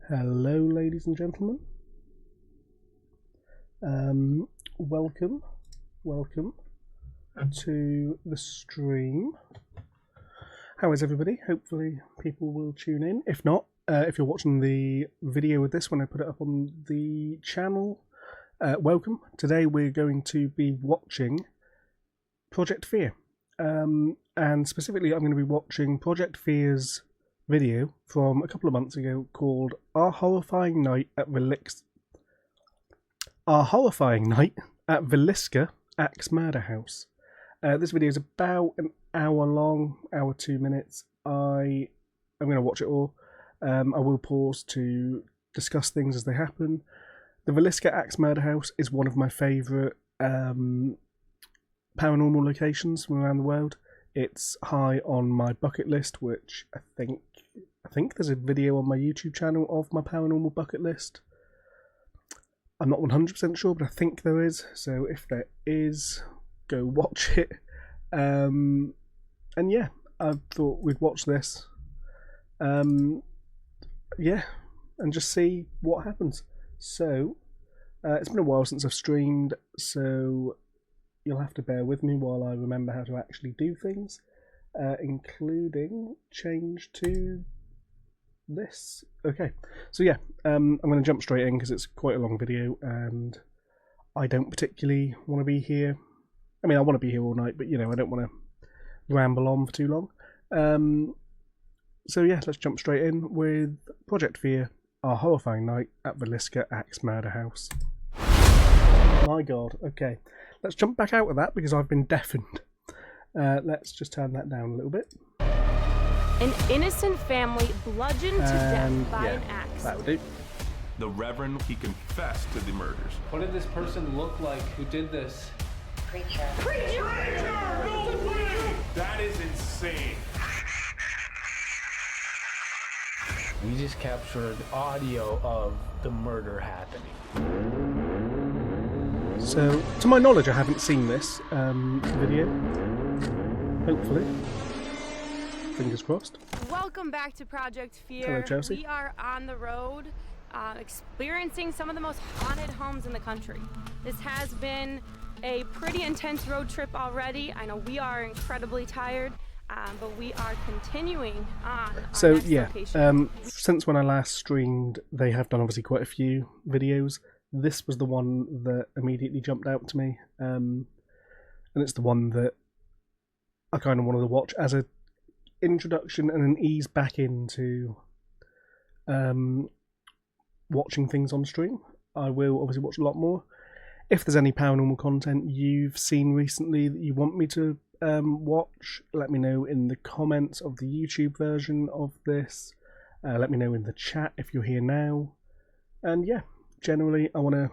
Hello, ladies and gentlemen. Welcome to the stream. How is everybody? Hopefully people will tune in. If not, if you're watching the video with this when I put it up on the channel, welcome. Today we're going to be watching Project Fear. And specifically I'm going to be watching Project Fear's video from a couple of months ago called Our Horrifying Night at Villisca Axe Murder House. This video is about an hour long, hour 2 minutes. I'm going to watch it all. I will pause to discuss things as they happen. The Villisca Axe Murder House is one of my favourite paranormal locations from around the world. It's high on my bucket list, which I think there's a video on my YouTube channel of my Paranormal Bucket List. I'm not 100% sure, but I think there is. So if there is, go watch it. And yeah, I thought we'd watch this. Yeah, and just see what happens. So it's been a while since I've streamed, so you'll have to bear with me while I remember how to actually do things, including change to this. Okay, so yeah, I'm going to jump straight in because it's quite a long video and I don't particularly want to be here. I mean, I want to be here all night, but you know, I don't want to ramble on for too long. So yeah, let's jump straight in with Project Fear, Our Horrifying Night at Villisca Axe Murder House. My god, okay. Let's jump back out of that because I've been deafened. Let's just turn that down a little bit. An innocent family bludgeoned to death by an axe. That would do. The Reverend, he confessed to the murders. What did this person look like who did this? Creature. That is insane. We just captured audio of the murder happening. So, to my knowledge, I haven't seen this video. Hopefully. Fingers crossed. Welcome back to Project Fear. Hello, Chelsea. We are on the road, experiencing some of the most haunted homes in the country. This has been a pretty intense road trip already. I know we are incredibly tired, but we are continuing on. So yeah, since when I last streamed, they have done obviously quite a few videos. This was the one that immediately jumped out to me, and it's the one that I kind of wanted to watch as an introduction and an ease back into watching things on stream. I will obviously watch a lot more. If there's any paranormal content you've seen recently that you want me to watch, let me know in the comments of the YouTube version of this. Let me know in the chat if you're here now. And yeah, generally I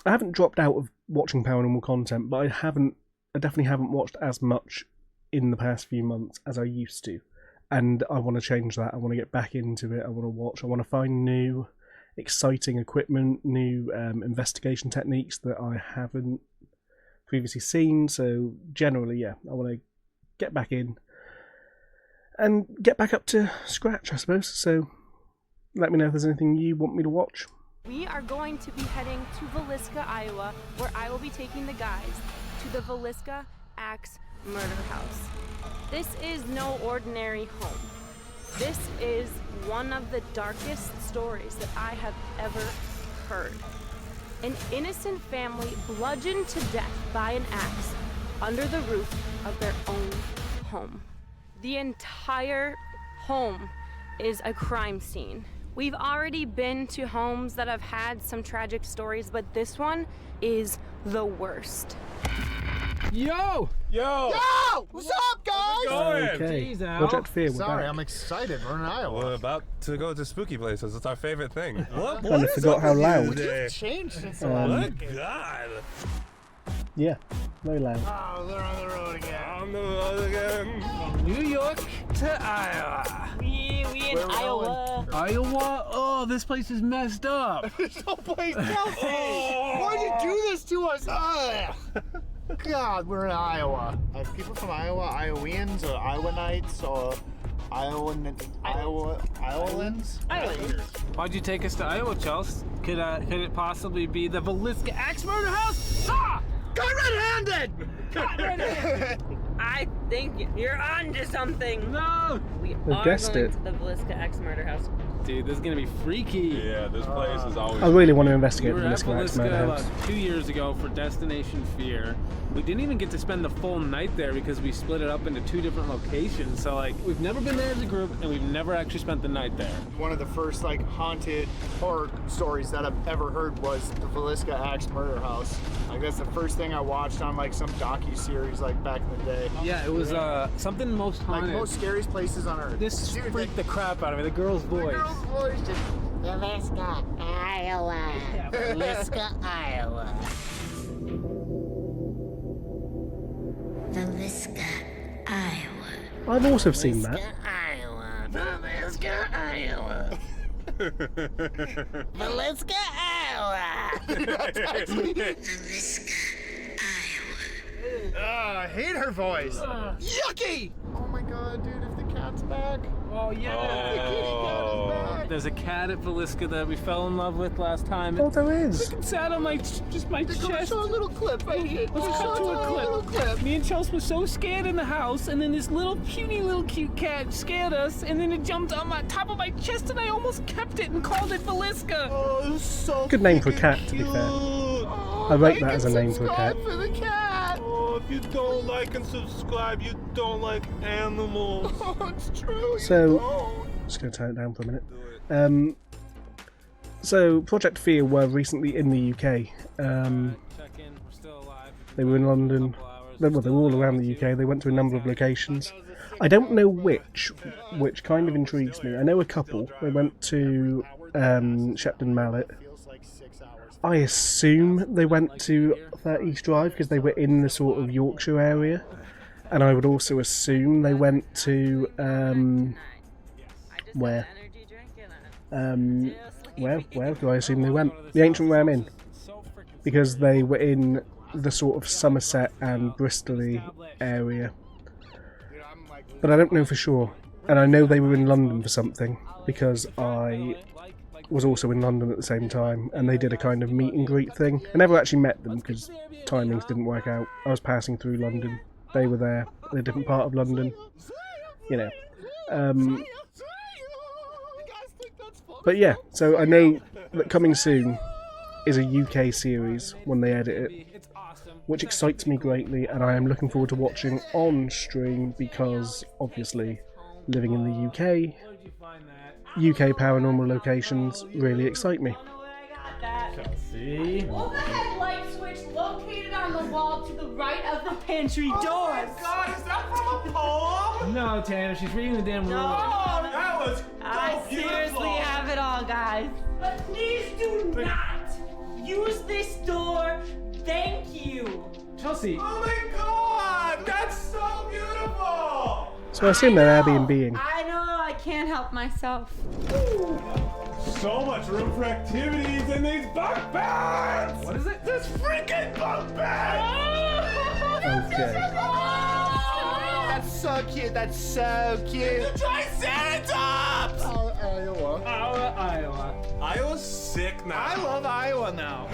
haven't dropped out of watching paranormal content, but I definitely haven't watched as much in the past few months as I used to. And I want to change that. I want to get back into it. I want to watch. I want to find new exciting equipment, new investigation techniques that I haven't previously seen. So generally, yeah, I want to get back in and get back up to scratch, I suppose. So let me know if there's anything you want me to watch. We are going to be heading to Villisca, Iowa, where I will be taking the guys to the Villisca Axe Murder House. This is no ordinary home. This is one of the darkest stories that I have ever heard. An innocent family bludgeoned to death by an axe under the roof of their own home. The entire home is a crime scene. We've already been to homes that have had some tragic stories, but this one is the worst. Yo! Yo! Yo! What's up, guys? Okay, Jeez, Al. Project Fear, we're Sorry, back. I'm excited. We're in Iowa. We're about to go to spooky places. It's our favorite thing. What? Kind of forgot how loud. It's changed since the Oh last. God! Yeah, very loud. Oh, they're on the road again. On the road again. New York to Iowa. We in Iowa. Iowa? Oh, this place is messed up. There's no place else. Why'd you do this to us? God, we're in Iowa. People from Iowa, Iowans, or Iowanites, or Iowans? Why'd you take us to Iowa, Chelsea? Could it possibly be the Villisca Axe Murder House? Ah! Got red-handed! I think you're on to something. No! We We've are guessed going it. to the Villisca Axe Murder House. Dude, this is gonna be freaky. Yeah, this place is always. I really want to We investigate were the at Villisca Axe Murder Villisca House. about 2 years ago for Destination Fear. We didn't even get to spend the full night there because we split it up into 2 different locations. So like, we've never been there as a group and we've never actually spent the night there. One of the first like haunted horror stories that I've ever heard was the Villisca Axe Murder House. Like that's the first thing I watched on like some docu-series like back in the day. Yeah, it was something most Like haunted. most scariest places on earth. This Dude, freaked the crap out of me. The girl's the voice. girl's voice just Villisca, Iowa. Villisca, Iowa. Villisca, Iowa. I've also seen that. Iowa. Villisca, Iowa. Villisca, Iowa. Villisca, Iowa. I hate her voice. Yucky! Oh my god, dude, if the cat's back. Oh yeah. The kitty cat is back. There's a cat at Villisca that we fell in love with last time. Oh, there is. It sat on my just my They're gonna chest. show a little clip right here. Let's Just cut show to a little clip. Me and Chelsea were so scared in the house, and then this little puny little cute cat scared us, and then it jumped on my top of my chest, and I almost kept it and called it Villisca. Oh, it's so Good name for a cat, freaking to be fair. cute. Oh, I rate like that and as a name for a cat. subscribe for the cat. Oh, if you don't like and subscribe, you don't like animals. Oh, it's true. So- you don't. Just going to turn it down for a minute. So, Project Fear were recently in the UK. Check in. We're still alive. They were in London. They were all around the UK. They went to a number of locations. I don't know which kind of intrigues me. I know a couple. They went to Shepton Mallet. Feels like 6 hours. I assume they went to 30 East Drive because they were in the sort of Yorkshire area. And I would also assume they went to where? Where do I assume they went? The Ancient Ram Inn, because they were in the sort of Somerset and Bristol area. Dude, I'm like, But I don't know for sure. And I know they were in London for something, because I was also in London at the same time, and they did a kind of meet and greet thing. I never actually met them because timings didn't work out. I was passing through London. They were there in a different part of London. You know. you guys think that's funny? But yeah, so I know that coming soon is a UK series when they edit it, It's awesome. which excites me greatly, and I am looking forward to watching on stream because, obviously, living in the UK, Where did you find that? UK paranormal locations really excite me. Chelsea. Overhead light switch located on the wall to the right of the pantry doors. God, is that from a poem? No, Tanner, she's reading the damn rule. That was I so beautiful. seriously have it all, guys. But please do not use this door. Thank you. Chelsea. Oh my God, that's so beautiful. So I assume they're Airbnb-ing. I know, I can't help myself. So much room for activities in these bunk beds. What is it? This freaking bunk bed. Okay. That's so cute. That's so cute. Triceratops. Oh, Iowa. Iowa. Iowa's sick now. I love Iowa now.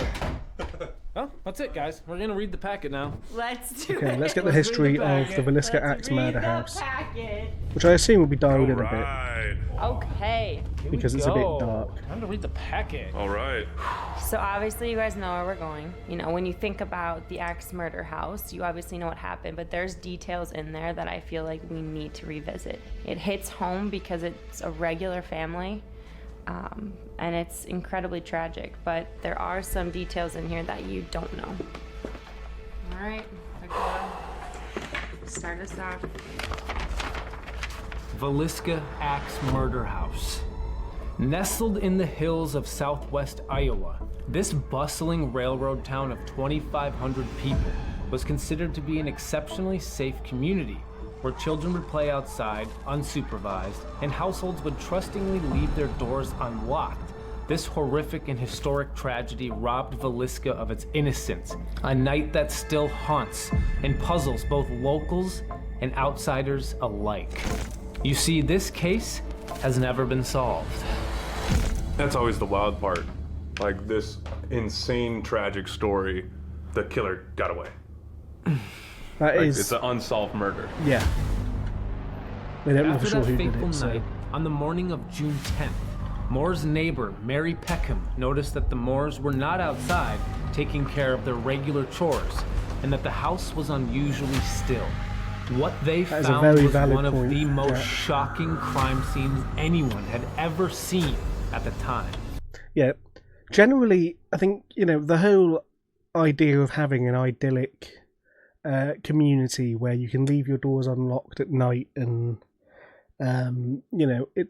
Well, that's it, guys. We're gonna read the packet now. Let's do Okay, it. let's get the Let's read history the of the packet. Villisca Let's Axe read Murder the House, packet. which I assume will be dialed in a bit Right. Okay. Here we because it's a bit go. dark. Time to read the packet. All right. So obviously you guys know where we're going. You know, when you think about the Axe Murder House, you obviously know what happened, but there's details in there that I feel like we need to revisit. It hits home because it's a regular family, and it's incredibly tragic, but there are some details in here that you don't know. All right, start us off. Villisca Axe Murder House. Nestled in the hills of southwest Iowa, this bustling railroad town of 2,500 people was considered to be an exceptionally safe community where children would play outside, unsupervised, and households would trustingly leave their doors unlocked. This horrific and historic tragedy robbed Villisca of its innocence, a night that still haunts and puzzles both locals and outsiders alike. You see, this case has never been solved. That's always the wild part. Like this insane, tragic story, the killer got away. It's an unsolved murder. Yeah. They don't know for After sure that who did fateful it, so... night, on the morning of June 10th, Moore's neighbor, Mary Peckham, noticed that the Moores were not outside taking care of their regular chores, and that the house was unusually still. What they That is a found very was valid one of point, the most Jack. shocking crime scenes anyone had ever seen at the time. Yeah. Generally, I think, the whole idea of having an idyllic community where you can leave your doors unlocked at night and,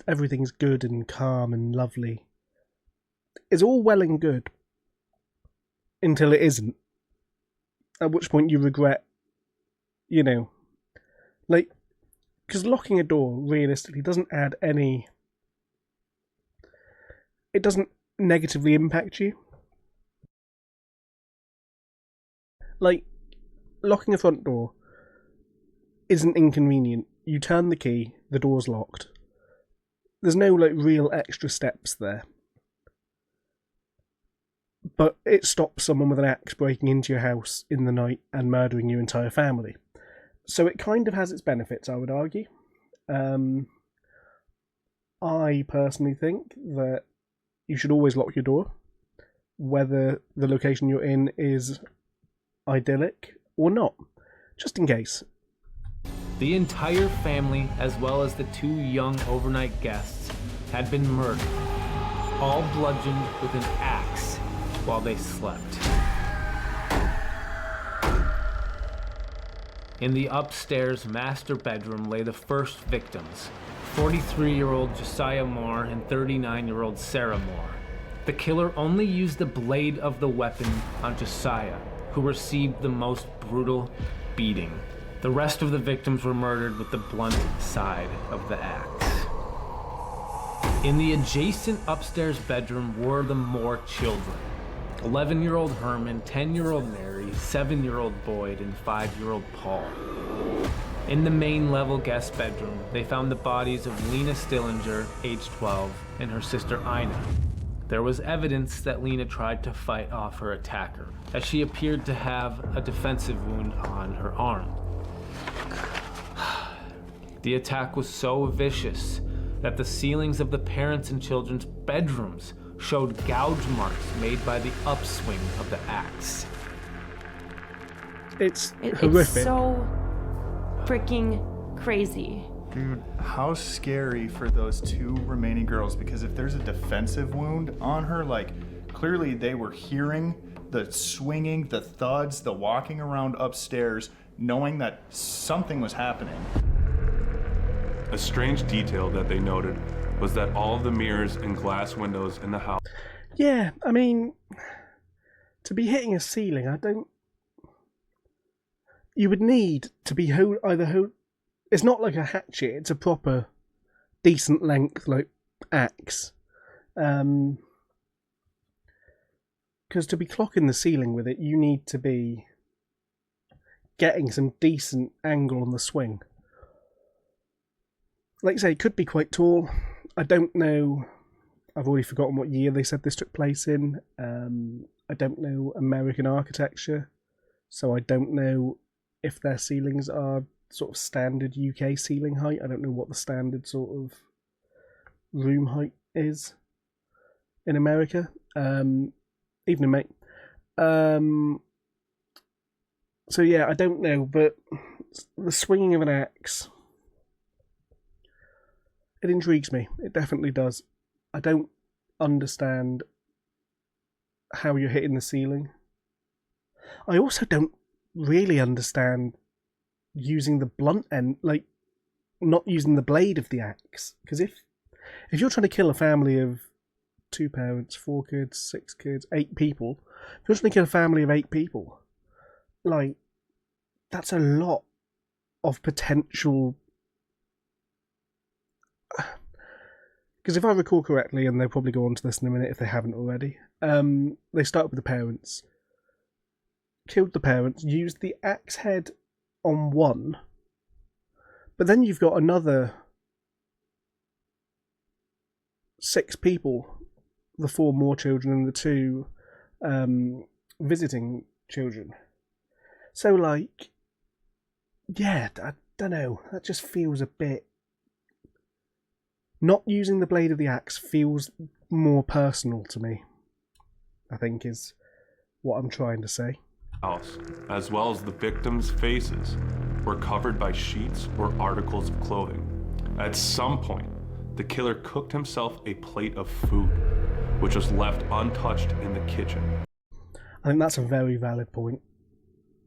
everything's good and calm and lovely is all well and good until it isn't. At which point you regret, because locking a door realistically doesn't add any. It doesn't negatively impact you. Like, locking a front door isn't inconvenient. You turn the key, the door's locked. There's no, real extra steps there. But it stops someone with an axe breaking into your house in the night and murdering your entire family. So it kind of has its benefits, I would argue. I personally think that you should always lock your door, whether the location you're in is idyllic or not, just in case. The entire family, as well as the 2 young overnight guests, had been murdered, all bludgeoned with an axe while they slept. In the upstairs master bedroom lay the first victims, 43-year-old Josiah Moore and 39-year-old Sarah Moore. The killer only used the blade of the weapon on Josiah, who received the most brutal beating. The rest of the victims were murdered with the blunt side of the axe. In the adjacent upstairs bedroom were the Moore children. 11-year-old Herman, 10-year-old Mary, 7-year-old Boyd, and 5-year-old Paul. In the main level guest bedroom, they found the bodies of Lena Stillinger, age 12, and her sister Ina. There was evidence that Lena tried to fight off her attacker, as she appeared to have a defensive wound on her arm. The attack was so vicious that the ceilings of the parents' and children's bedrooms showed gouge marks made by the upswing of the axe. It's horrific. It's so freaking crazy. Dude, how scary for those 2 remaining girls, because if there's a defensive wound on her, clearly they were hearing the swinging, the thuds, the walking around upstairs, knowing that something was happening. A strange detail that they noted was that all of the mirrors and glass windows in the house... Yeah, I mean, to be hitting a ceiling, you would need to be it's not like a hatchet, it's a proper, decent length, axe. Because to be clocking the ceiling with it, you need to be getting some decent angle on the swing. Like I say, it could be quite tall. I don't know. I've already forgotten what year they said this took place in. I don't know American architecture, so I don't know if their ceilings are sort of standard UK ceiling height. I don't know what the standard sort of room height is in America. Evening, mate. So yeah, I don't know, but the swinging of an axe, it intrigues me. It definitely does. I don't understand how you're hitting the ceiling. I also don't really understand using the blunt end, not using the blade of the axe. Because if you're trying to kill a family of 2 parents, 4 kids, 6 kids, 8 people, if you're trying to kill a family of 8 people, that's a lot of potential. Because if I recall correctly, and they'll probably go on to this in a minute if they haven't already, they start with the parents, killed the parents, used the axe head on one, but then you've got another 6 people, the 4 more children and the 2 visiting children. So, like, yeah, I don't know. That just feels a bit... Not using the blade of the axe feels more personal to me, I think is what I'm trying to say. House, as well as the victims' faces, were covered by sheets or articles of clothing. At some point, the killer cooked himself a plate of food, which was left untouched in the kitchen. I think that's a very valid point.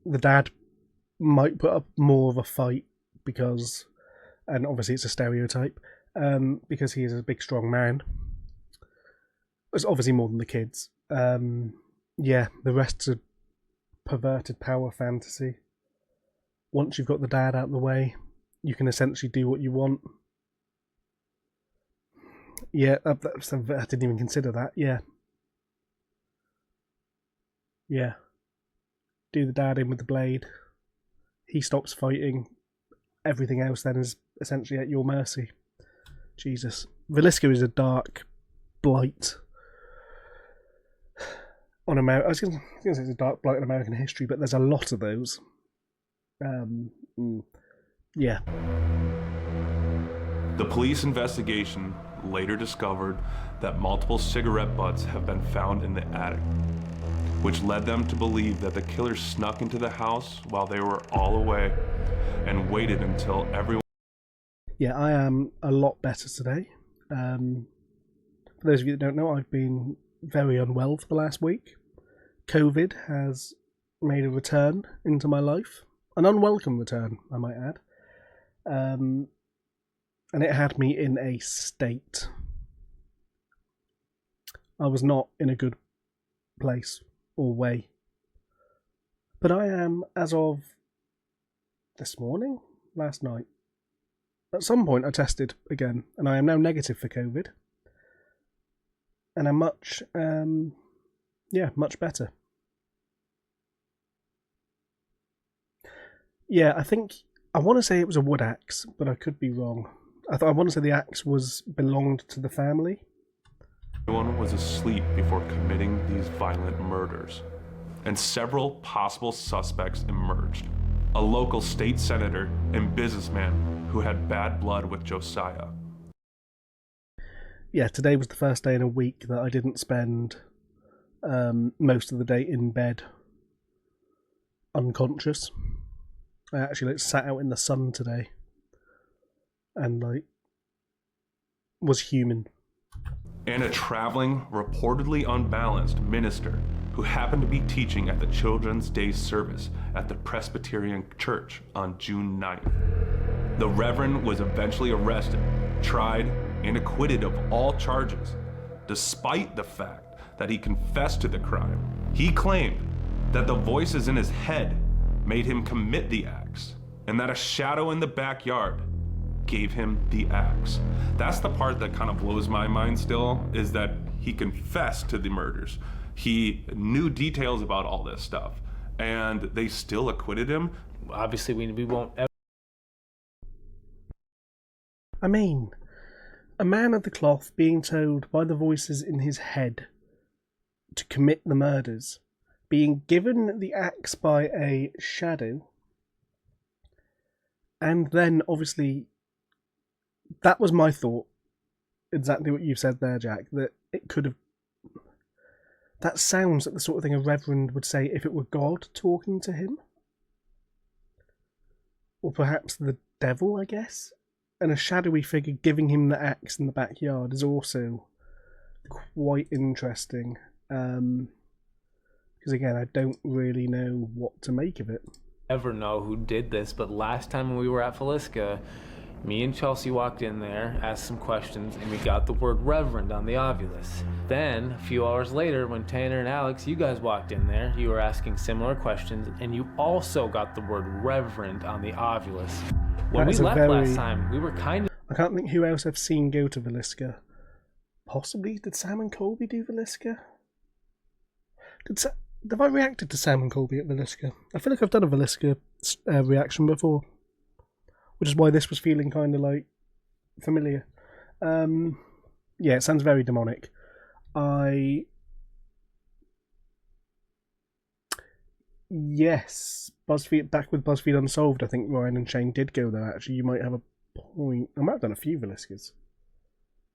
The dad might put up more of a fight because, and obviously it's a stereotype, because he is a big, strong man. It's obviously more than the kids. Yeah, the rest's a perverted power fantasy. Once you've got the dad out of the way, you can essentially do what you want. Yeah, I didn't even consider that. Yeah. Yeah. Do the dad in with the blade. He stops fighting. Everything else then is essentially at your mercy. Jesus. Villisca is a dark blight on America. I was going to say it's a dark blight on American history, but there's a lot of those. Yeah. The police investigation later discovered that multiple cigarette butts have been found in the attic, which led them to believe that the killer snuck into the house while they were all away and waited until everyone... Yeah, I am a lot better today. For those of you that don't know, I've been very unwell for the last week. COVID has made a return into my life. An unwelcome return, I might add. And it had me in a state. I was not in a good place or way. But I am, as of this morning, last night. At some point I tested again, and I am now negative for COVID. And I'm much better. Yeah, I want to say it was a wood axe, but I could be wrong. I want to say the axe belonged to the family. Everyone was asleep before committing these violent murders, and several possible suspects emerged. A local state senator and businessman who had bad blood with Josiah. Yeah, today was the first day in a week that I didn't spend most of the day in bed unconscious. I actually sat out in the sun today and was human. And a traveling, reportedly unbalanced minister who happened to be teaching at the Children's Day service at the Presbyterian Church on June 9th. The Reverend was eventually arrested, tried, and acquitted of all charges, despite the fact that he confessed to the crime. He claimed that the voices in his head made him commit the acts, and that a shadow in the backyard gave him the axe. That's the part that kind of blows my mind still, is that he confessed to the murders. He knew details about all this stuff, and they still acquitted him. Obviously, we won't ever... I mean, a man of the cloth being told by the voices in his head to commit the murders, being given the axe by a shadow, and then obviously that was my thought, exactly what you said there, Jack, that it could have... That sounds like the sort of thing a reverend would say if it were God talking to him. Or perhaps the devil, I guess. And a shadowy figure giving him the axe in the backyard is also quite interesting. Because again, I don't really know what to make of it. Ever know who did this, but last time we were at Villisca, me and Chelsea walked in there, asked some questions, and we got the word Reverend on the Ovulus. Then, a few hours later, when Tanner and Alex, you guys walked in there, you were asking similar questions, and you also got the word Reverend on the Ovulus. When we left last time, we were kind of... I can't think who else I've seen go to Villisca. Possibly, did Sam and Colby do Villisca? Have I reacted to Sam and Colby at Villisca? I feel like I've done a Villisca reaction before, which is why this was feeling kind of like familiar. Yeah, it sounds very demonic. Yes, BuzzFeed, back with BuzzFeed Unsolved, I think Ryan and Shane did go there, actually. You might have a point. I might have done a few Villiscas.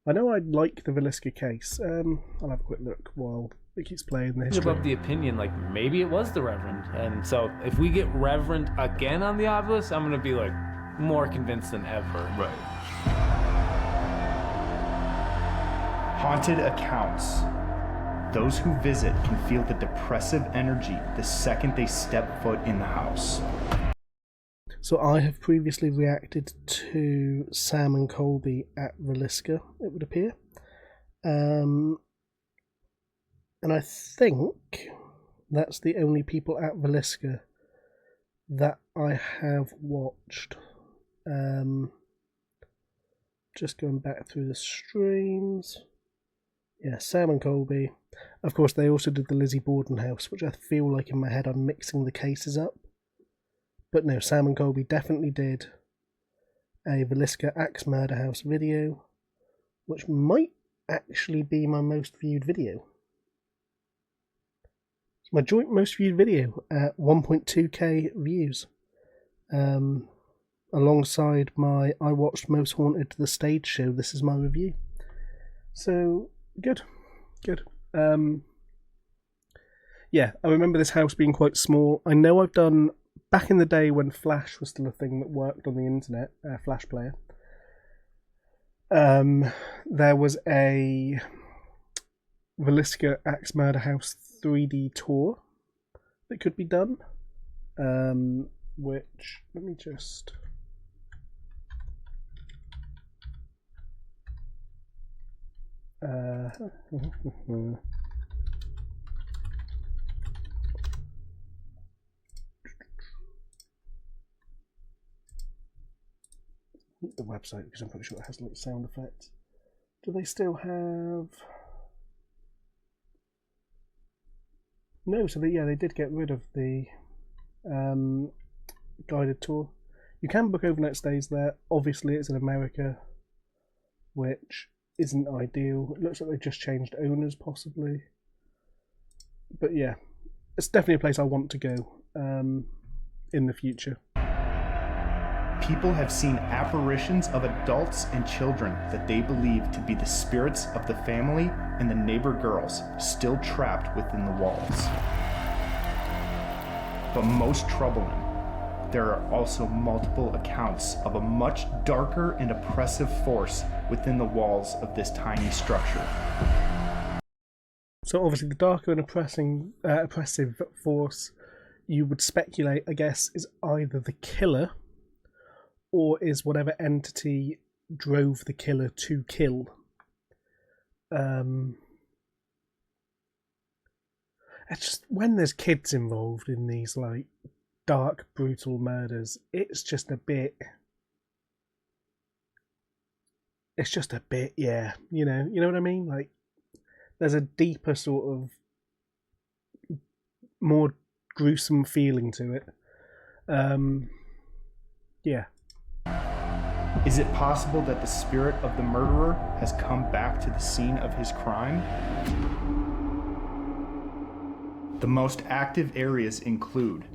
I know I like the Villisca case. I'll have a quick look while it keeps playing the history. Above the opinion, like, maybe it was the Reverend. And so if we get Reverend again on the obelisk, I'm going to be, like, more convinced than ever. Right. Haunted accounts. Those who visit can feel the depressive energy the second they step foot in the house. So I have previously reacted to Sam and Colby at Villisca, it would appear. And I think that's the only people at Villisca that I have watched. Just going back through the streams. Yeah, Sam and Colby. Of course, they also did the Lizzie Borden house, which I feel like in my head I'm mixing the cases up. But no, Sam and Colby definitely did a Villisca Axe Murder House video, which might actually be my most viewed video. It's my joint most viewed video at 1.2k views. Alongside my I watched Most Haunted the stage show, this is my review. So, good. Yeah, I remember this house being quite small. I know I've done, back in the day when Flash was still a thing that worked on the internet, Flash player, there was a Villisca Axe Murder House 3D tour that could be done, which, let me just... the website, because I'm pretty sure it has like sound effects. Do they still have... No, so they did get rid of the guided tour. You can book overnight stays there. Obviously it's in America, which isn't ideal. It looks like they just changed owners possibly. But yeah, it's definitely a place I want to go in the future. People have seen apparitions of adults and children that they believe to be the spirits of the family and the neighbor girls still trapped within the walls. But most troubling, there are also multiple accounts of a much darker and oppressive force within the walls of this tiny structure. So obviously the darker and oppressive force, you would speculate, I guess, is either the killer or is whatever entity drove the killer to kill. It's just, when there's kids involved in these like dark, brutal murders, it's just a bit, yeah, you know what I mean? Like, there's a deeper sort of, more gruesome feeling to it. Yeah. Is it possible that the spirit of the murderer has come back to the scene of his crime? The most active areas include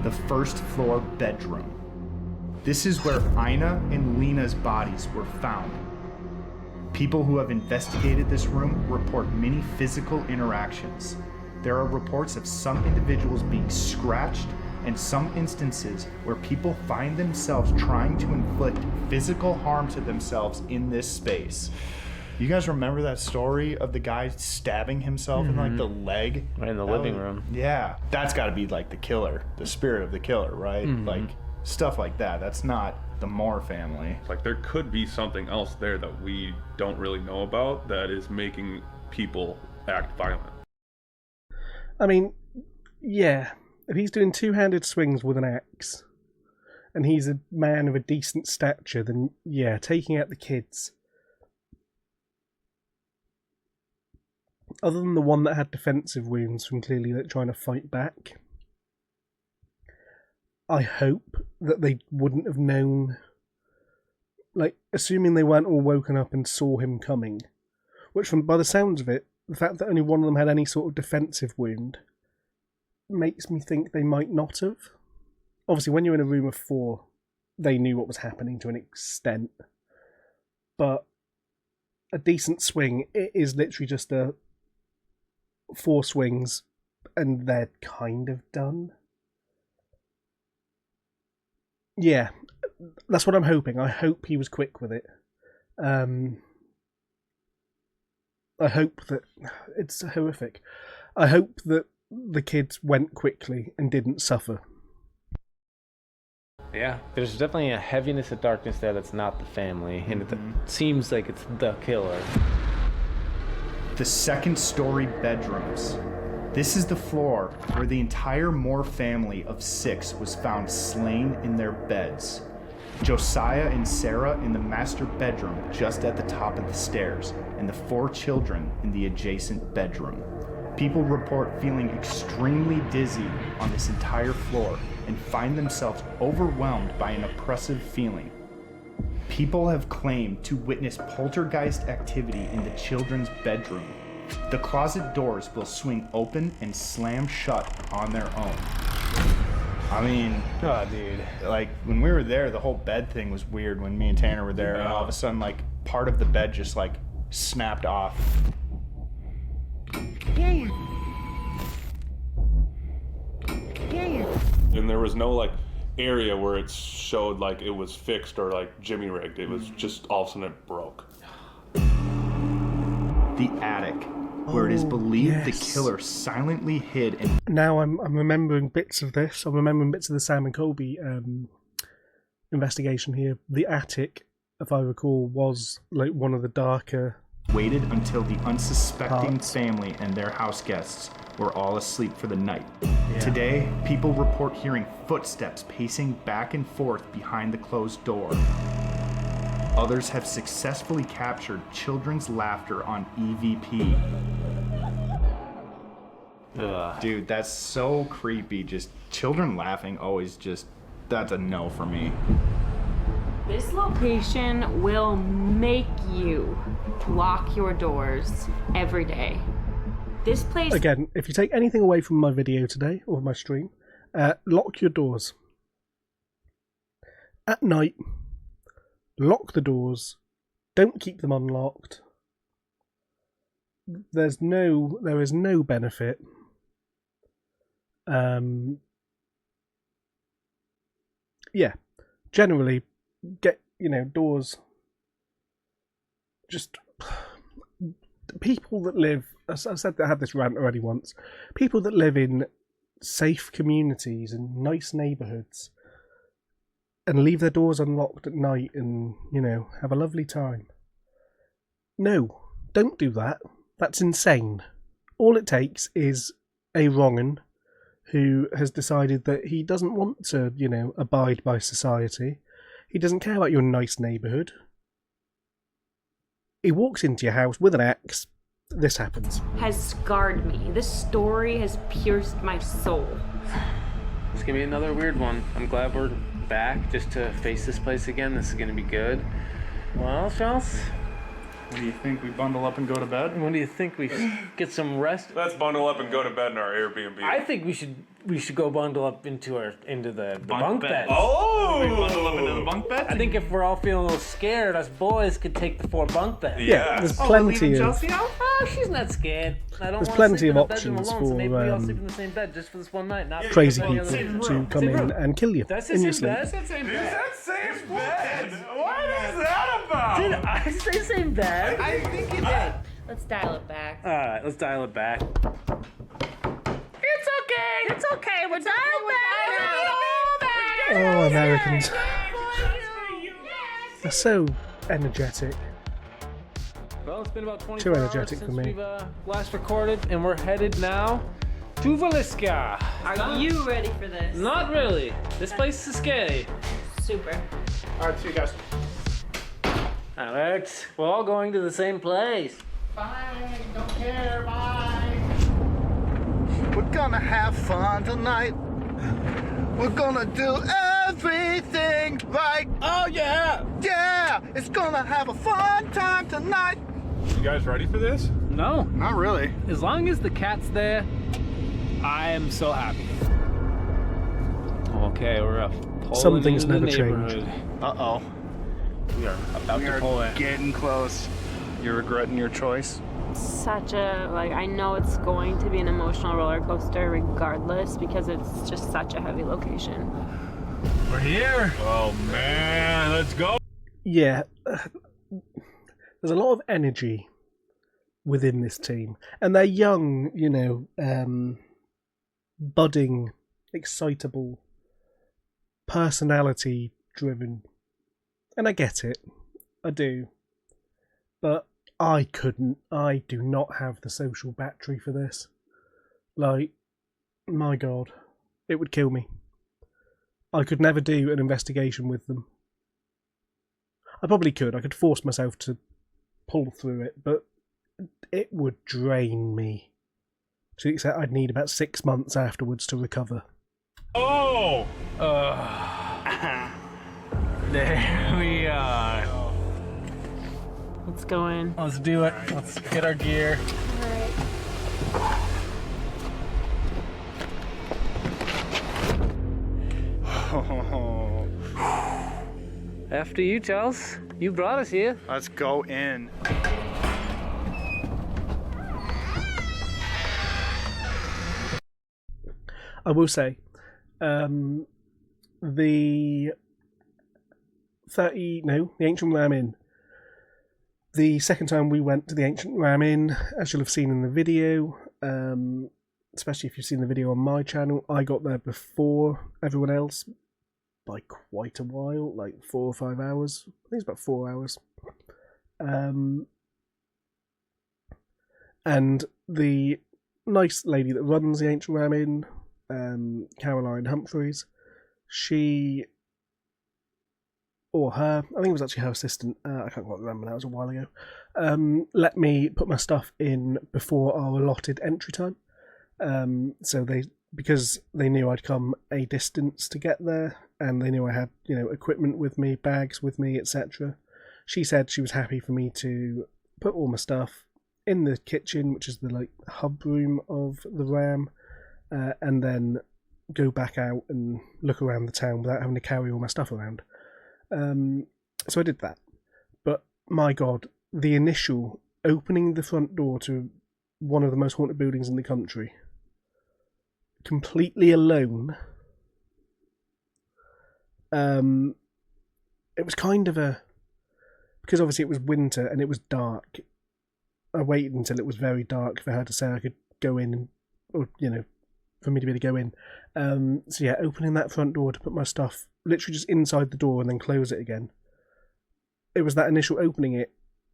the first floor bedroom. This is where Ina and Lena's bodies were found. People who have investigated this room report many physical interactions. There are reports of some individuals being scratched and some instances where people find themselves trying to inflict physical harm to themselves in this space. You guys remember that story of the guy stabbing himself in like the leg? Right in the living room. Yeah. That's got to be like the killer, the spirit of the killer, right? Like stuff like that. That's not the Moore family. Like, there could be something else there that we don't really know about that is making people act violent. I mean, yeah, if he's doing two-handed swings with an axe and he's a man of a decent stature, then yeah, taking out the kids. Other than the one that had defensive wounds from clearly trying to fight back, I hope that they wouldn't have known like, assuming they weren't all woken up and saw him coming, which, by the sounds of it, the fact that only one of them had any sort of defensive wound makes me think they might not have. Obviously, when you're in a room of 4, they knew what was happening to an extent. But a decent swing, it is literally just 4 swings and they're kind of done. Yeah, that's what I'm hoping. I hope he was quick with it. I hope that... It's horrific. I hope that the kids went quickly and didn't suffer. Yeah, there's definitely a heaviness of darkness there that's not the family, and it seems like it's the killer. The second-story bedrooms. This is the floor where the entire Moore family of 6 was found slain in their beds. Josiah and Sarah in the master bedroom just at the top of the stairs, and the 4 children in the adjacent bedroom. People report feeling extremely dizzy on this entire floor and find themselves overwhelmed by an oppressive feeling. People have claimed to witness poltergeist activity in the children's bedroom. The closet doors will swing open and slam shut on their own. I mean, Oh, dude. like, when we were there, the whole bed thing was weird when me and Tanner were there, and all of a sudden, like, part of the bed just, like, snapped off. And there was no like area where it showed like it was fixed or like jimmy rigged. It was just all of a sudden it broke. The attic, where it is believed the yes. killer silently hid and Now I'm remembering bits of this. I'm remembering bits of the Sam and Colby investigation here. The attic, if I recall, was like one of the darker... waited until the unsuspecting Parts. family and their house guests were all asleep for the night. Today, people report hearing footsteps pacing back and forth behind the closed door. Others have successfully captured children's laughter on EVP. Ugh. Dude, that's so creepy. Just children laughing always just, that's a no for me. This location will make you lock your doors every day. This place... Again, if you take anything away from my video today, or my stream, lock your doors. At night, lock the doors. Don't keep them unlocked. There is no benefit. Yeah, generally, get, doors. Just people that live, as I said, I had this rant already once. People that live in safe communities and nice neighbourhoods and leave their doors unlocked at night and, have a lovely time. No, don't do that. That's insane. All it takes is a wrong'un who has decided that he doesn't want to, abide by society. He doesn't care about your nice neighbourhood. He walks into your house with an axe. This happens. has scarred me. This story has pierced my soul. It's gonna be another weird one. I'm glad we're back just to face this place again. This is gonna be good. Well, Charles, What do you think? We bundle up and go to bed? when do you think we get some rest? Let's bundle up and go to bed in our Airbnb. I think we should go bundle up into the bunk bed. beds. Oh! We bundle up into the bunk beds? I think if we're all feeling a little scared, us boys could take the 4 bunk beds. Yeah, there's Oh, we're plenty leaving of... Chelsea out? Oh, she's not scared. I don't There's want plenty to sleep of in a bedroom options alone, so maybe for, we all sleep in the same bed just for this one night. Not crazy all the people other days. to come in and kill you That's in the your same sleep. bed. That's the same bed. That same bed? What is that about? Did I say same bed? I think you did. Let's dial it back. All right, let's dial it back. It's okay. It's okay. We're dialed back. Oh, Americans. They're so energetic. Well, it's been about 24 Too hours energetic since for me. we've last recorded, and we're headed now to Villisca. Are you ready for this? Not really. This place is scary. Super. All right, see you guys. Alex, we're all going to the same place. Bye. Don't care. Bye. We're gonna have fun tonight. We're gonna do three things right. Oh yeah! Yeah! It's gonna have a fun time tonight. You guys ready for this? No. Not really. As long as the cat's there, I am so happy. Okay, we're up. Some things into the never change. neighborhood. Uh-oh. We are about to pull in. Getting close. You're regretting your choice? Such a, like, I know it's going to be an emotional roller coaster regardless because it's just such a heavy location. We're here. Oh man, let's go. Yeah, there's a lot of energy within this team, and they're young, you know, budding, excitable, personality driven, and I get it, I do, but I do not have the social battery for this. Like, my god, it would kill me. I could never do an investigation with them. I probably could. I could force myself to pull through it, but it would drain me. To the extent I'd need about 6 months afterwards to recover. Oh! There we are. Let's go in. Let's do it. Let's get our gear. After you, Charles. You brought us here. Let's go in. I will say, the Ancient Ram Inn. The second time we went to the Ancient Ram Inn, as you'll have seen in the video, especially if you've seen the video on my channel, I got there before everyone else by quite a while, like 4 or 5 hours. I think it's about 4 hours. And the nice lady that runs the Ancient Ram Inn, Caroline Humphreys, she, or her, I think it was actually her assistant, I can't quite remember now, it was a while ago, let me put my stuff in before our allotted entry time. So because they knew I'd come a distance to get there, and they knew I had, you know, equipment with me, bags with me, etc. She said she was happy for me to put all my stuff in the kitchen, which is the like hub room of the Ram, and then go back out and look around the town without having to carry all my stuff around. So I did that. But my god, the initial opening the front door to one of the most haunted buildings in the country, completely alone, it was kind of because obviously it was winter and it was dark, I waited until it was very dark for her to say I could go in, or, you know, for me to be able to go in. So yeah, opening that front door to put my stuff literally just inside the door and then close it again. It was that initial opening it,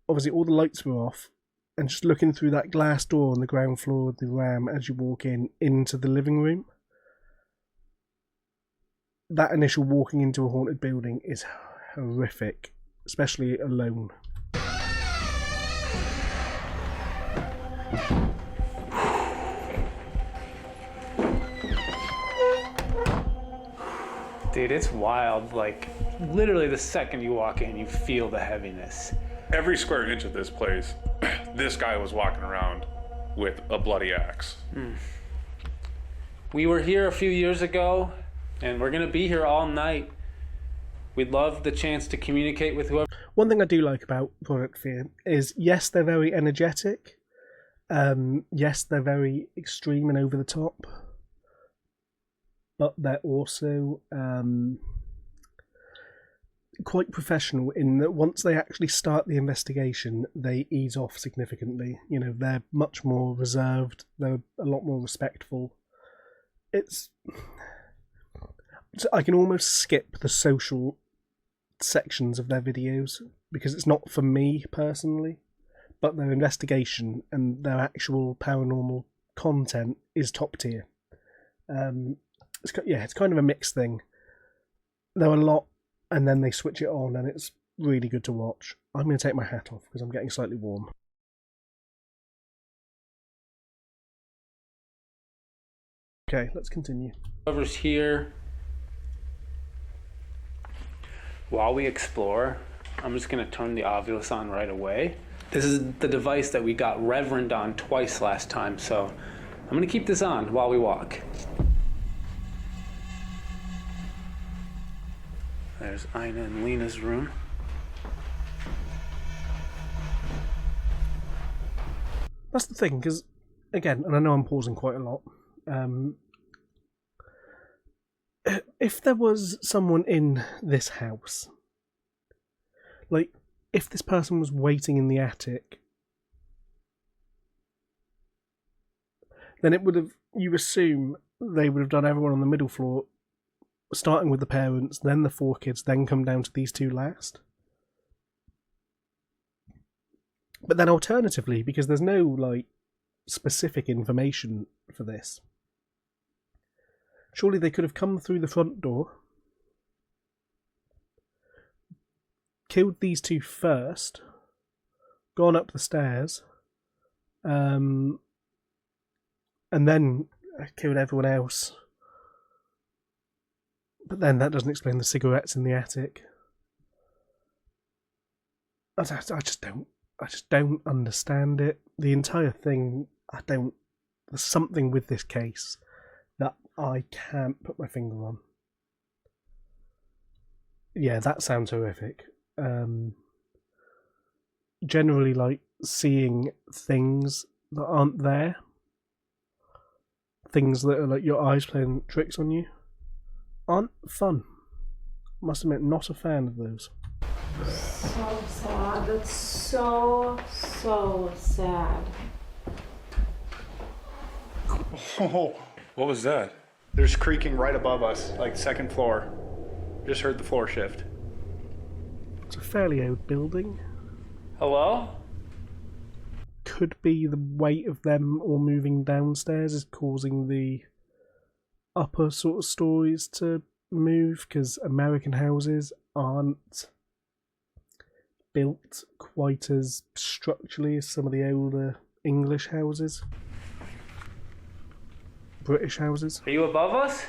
obviously all the lights were off, and just looking through that glass door on the ground floor of the Ram as you walk in into the living room. That initial walking into a haunted building is horrific, especially alone. Dude, it's wild. Like, literally the second you walk in, you feel the heaviness. Every square inch of this place, this guy was walking around with a bloody axe. We were here a few years ago, and we're gonna be here all night. We'd love the chance to communicate with whoever. One thing I do like about Product Fear is, yes, they're very energetic. Yes, they're very extreme and over the top. But they're also quite professional in that once they actually start the investigation, they ease off significantly. You know, they're much more reserved. They're a lot more respectful. I can almost skip the social sections of their videos because it's not for me personally, but their investigation and their actual paranormal content is top tier. It's kind of a mixed thing. They're a lot, and then they switch it on, and it's really good to watch. I'm going to take my hat off because I'm getting slightly warm. Okay, let's continue. Whoever's here, While we explore, I'm just gonna turn the ovulus on right away. This is the device that we got Reverend on twice last time, so I'm gonna keep this on while we walk. There's Ina and Lena's room. That's the thing, because, again, and I know I'm pausing quite a lot, if there was someone in this house, like, if this person was waiting in the attic, then it would have, you assume they would have done everyone on the middle floor, starting with the parents, then the 4 kids, then come down to these 2 last. But then alternatively, because there's no, like, specific information for this, surely they could have come through the front door, killed these 2 first, gone up the stairs, and then killed everyone else. But then that doesn't explain the cigarettes in the attic. I just don't understand it. The entire thing, there's something with this case that I can't put my finger on. Yeah, that sounds horrific. Generally, like, seeing things that aren't there, things that are like your eyes playing tricks on you, aren't fun. Must admit, not a fan of those. So sad. That's so sad. Oh, What was that? there's creaking right above us, like 2nd floor. Just heard the floor shift. It's a fairly old building. Hello? Could be the weight of them all moving downstairs is causing the upper sort of stories to move, because American houses aren't built quite as structurally as some of the older English houses. British houses. Are you above us?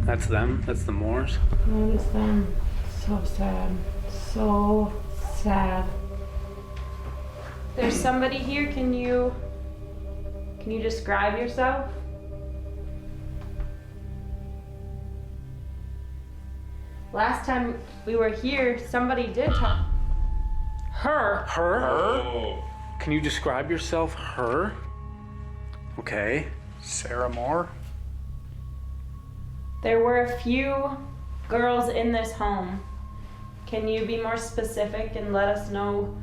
That's them. That's the Moors. That is them. So sad. So sad. There's somebody here. Can you describe yourself? Last time we were here, somebody did talk. Her. Oh. Can you describe yourself? Her? Okay. Sarah Moore? There were a few girls in this home. Can you be more specific and let us know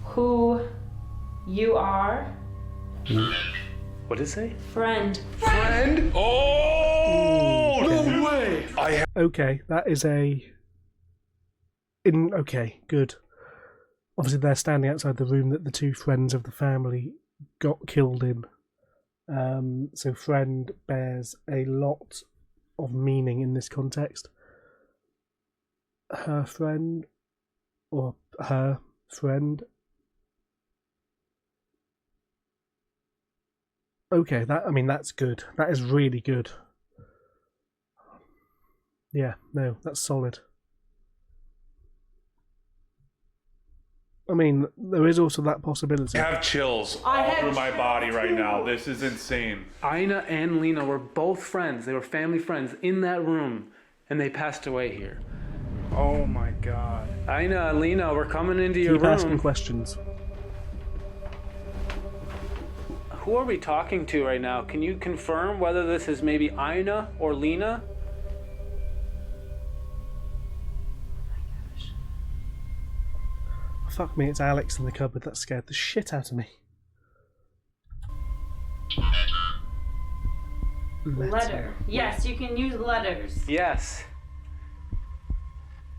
who you are? What did it say? Friend. Friend? Oh! No way! Okay, that is okay, good. Obviously, they're standing outside the room that the 2 friends of the family got killed in. So friend bears a lot of meaning in this context. Her friend, or her friend. Okay, that's good. That is really good. Yeah, no, that's solid. I mean, there is also that possibility. I have chills all through my body right now. This is insane. Ina and Lena were both friends. They were family friends in that room, and they passed away here. Oh my god. Ina and Lena, we're coming into your Keep asking room. questions. Who are we talking to right now? Can you confirm whether this is maybe Ina or Lena? Fuck me, it's Alex in the cupboard. That scared the shit out of me. Letter. Yes, you can use letters. Yes.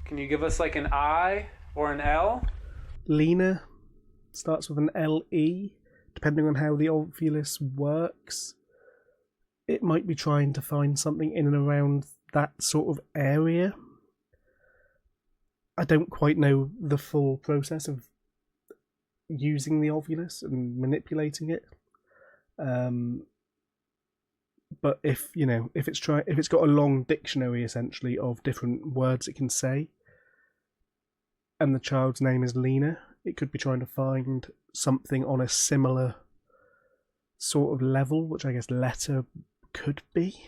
Can you give us like an I or an L? Lena starts with an L-E. Depending on how the ovulus works, it might be trying to find something in and around that sort of area. I don't quite know the full process of using the ovulus and manipulating it. But if it's got a long dictionary essentially of different words it can say, and the child's name is Lena, it could be trying to find something on a similar sort of level, which I guess letter could be.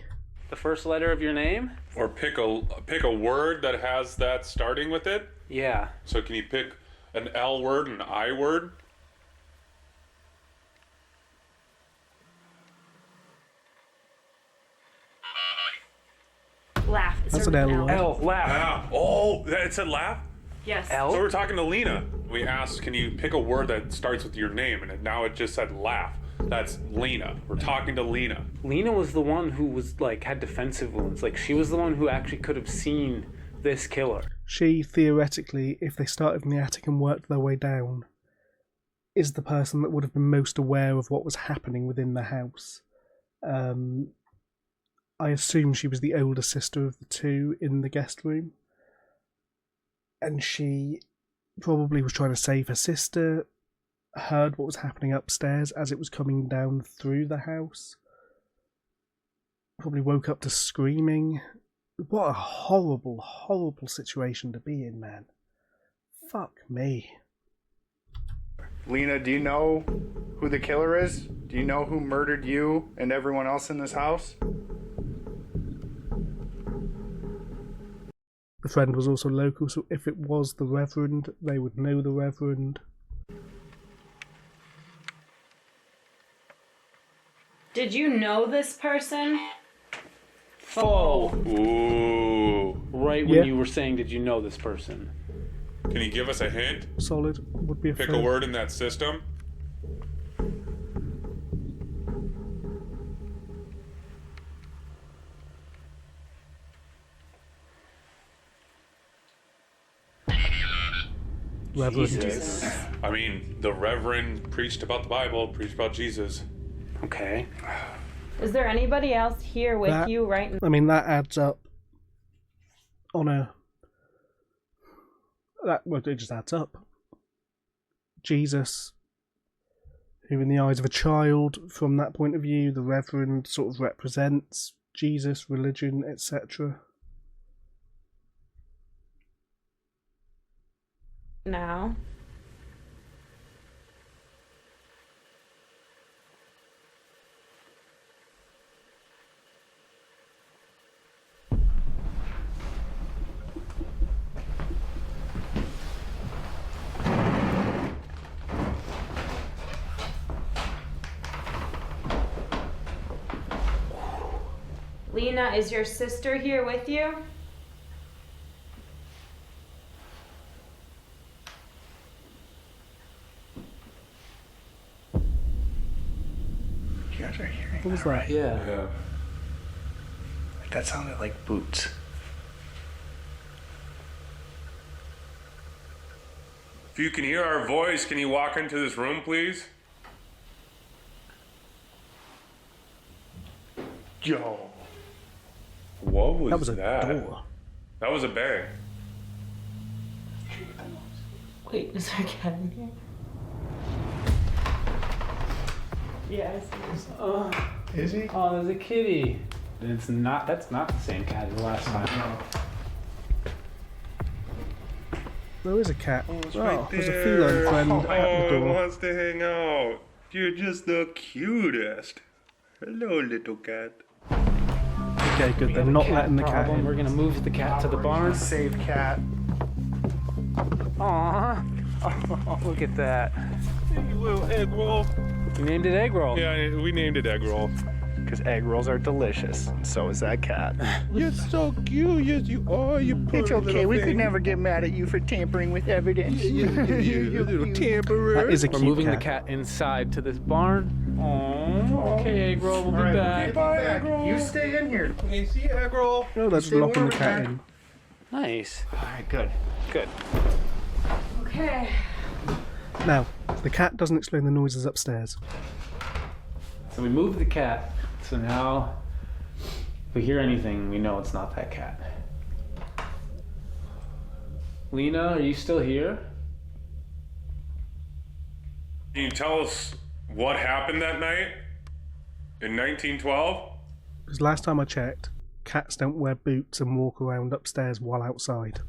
The first letter of your name? Or pick a word that has that starting with it. Yeah. So can you pick an L word and an I word? Laugh. That's an L word. L, laugh. Ah, oh, it said laugh? Yes. L? So we're talking to Lena. We asked, can you pick a word that starts with your name? And now it just said laugh. That's Lena. We're talking to Lena. Lena was the one who was like had defensive wounds. Like she was the one who actually could have seen this killer. She, theoretically, if they started from the attic and worked their way down, is the person that would have been most aware of what was happening within the house. I assume she was the older sister of the two in the guest room. And she probably was trying to save her sister, heard what was happening upstairs as it was coming down through the house. Probably woke up to screaming. What a horrible, horrible situation to be in, man. Fuck me. Lena, do you know who the killer is? Do you know who murdered you and everyone else in this house? The friend was also local, so if it was the Reverend, they would know the Reverend. Did you know this person? Oh. Ooh. Right when Yeah. you were saying, did you know this person? Can you give us a hint? Solid would be a Pick fair. a word in that system. Reverend. Jesus. I mean, the Reverend preached about the Bible, preached about Jesus. Okay. Is there anybody else here with That- you right now? I mean, that adds up on a... it just adds up. Jesus, who in the eyes of a child, from that point of view, the Reverend sort of represents Jesus, religion, etc. Now. Lena, is your sister here with you? You guys are hearing What was that, right? that? Yeah. That sounded like boots. If you can hear our voice, can you walk into this room, please? Yo. What was That was a that? door. That was a bang. Wait, is there a cat in here? Yeah, I see. Is he? Oh, there's a kitty. It's not. That's not the same cat as the last time. There is a cat. It's Oh, right there's a there. feline friend Oh, at the it door. wants to hang out. You're just the cutest. Hello, little cat. Okay, good. They're not letting the cat Problem. in. We're gonna move the cat to the barn. Save cat. Aww. Oh, look at that. Little egg roll. You named it Egg Roll. Yeah, we named it egg roll. Because egg rolls are delicious, and so is that cat. You're so cute. Yes, you are. You It's okay. We could never get mad at you for tampering with evidence. You little tamperer. That is a We're cute moving cat. the cat inside to this barn. Aww. Okay, Egg Roll. We'll be All right, back. Bye, egg roll. You stay in here. Hey, see you, egg roll. No, they're just Stay locking warm the cat with in. Nice. All right, good. Good. Okay. Now, the cat doesn't explain the noises upstairs. So we moved the cat. So now, if we hear anything, we know it's not that cat. Lena, are you still here? Can you tell us what happened that night in 1912? Because last time I checked, cats don't wear boots and walk around upstairs while outside.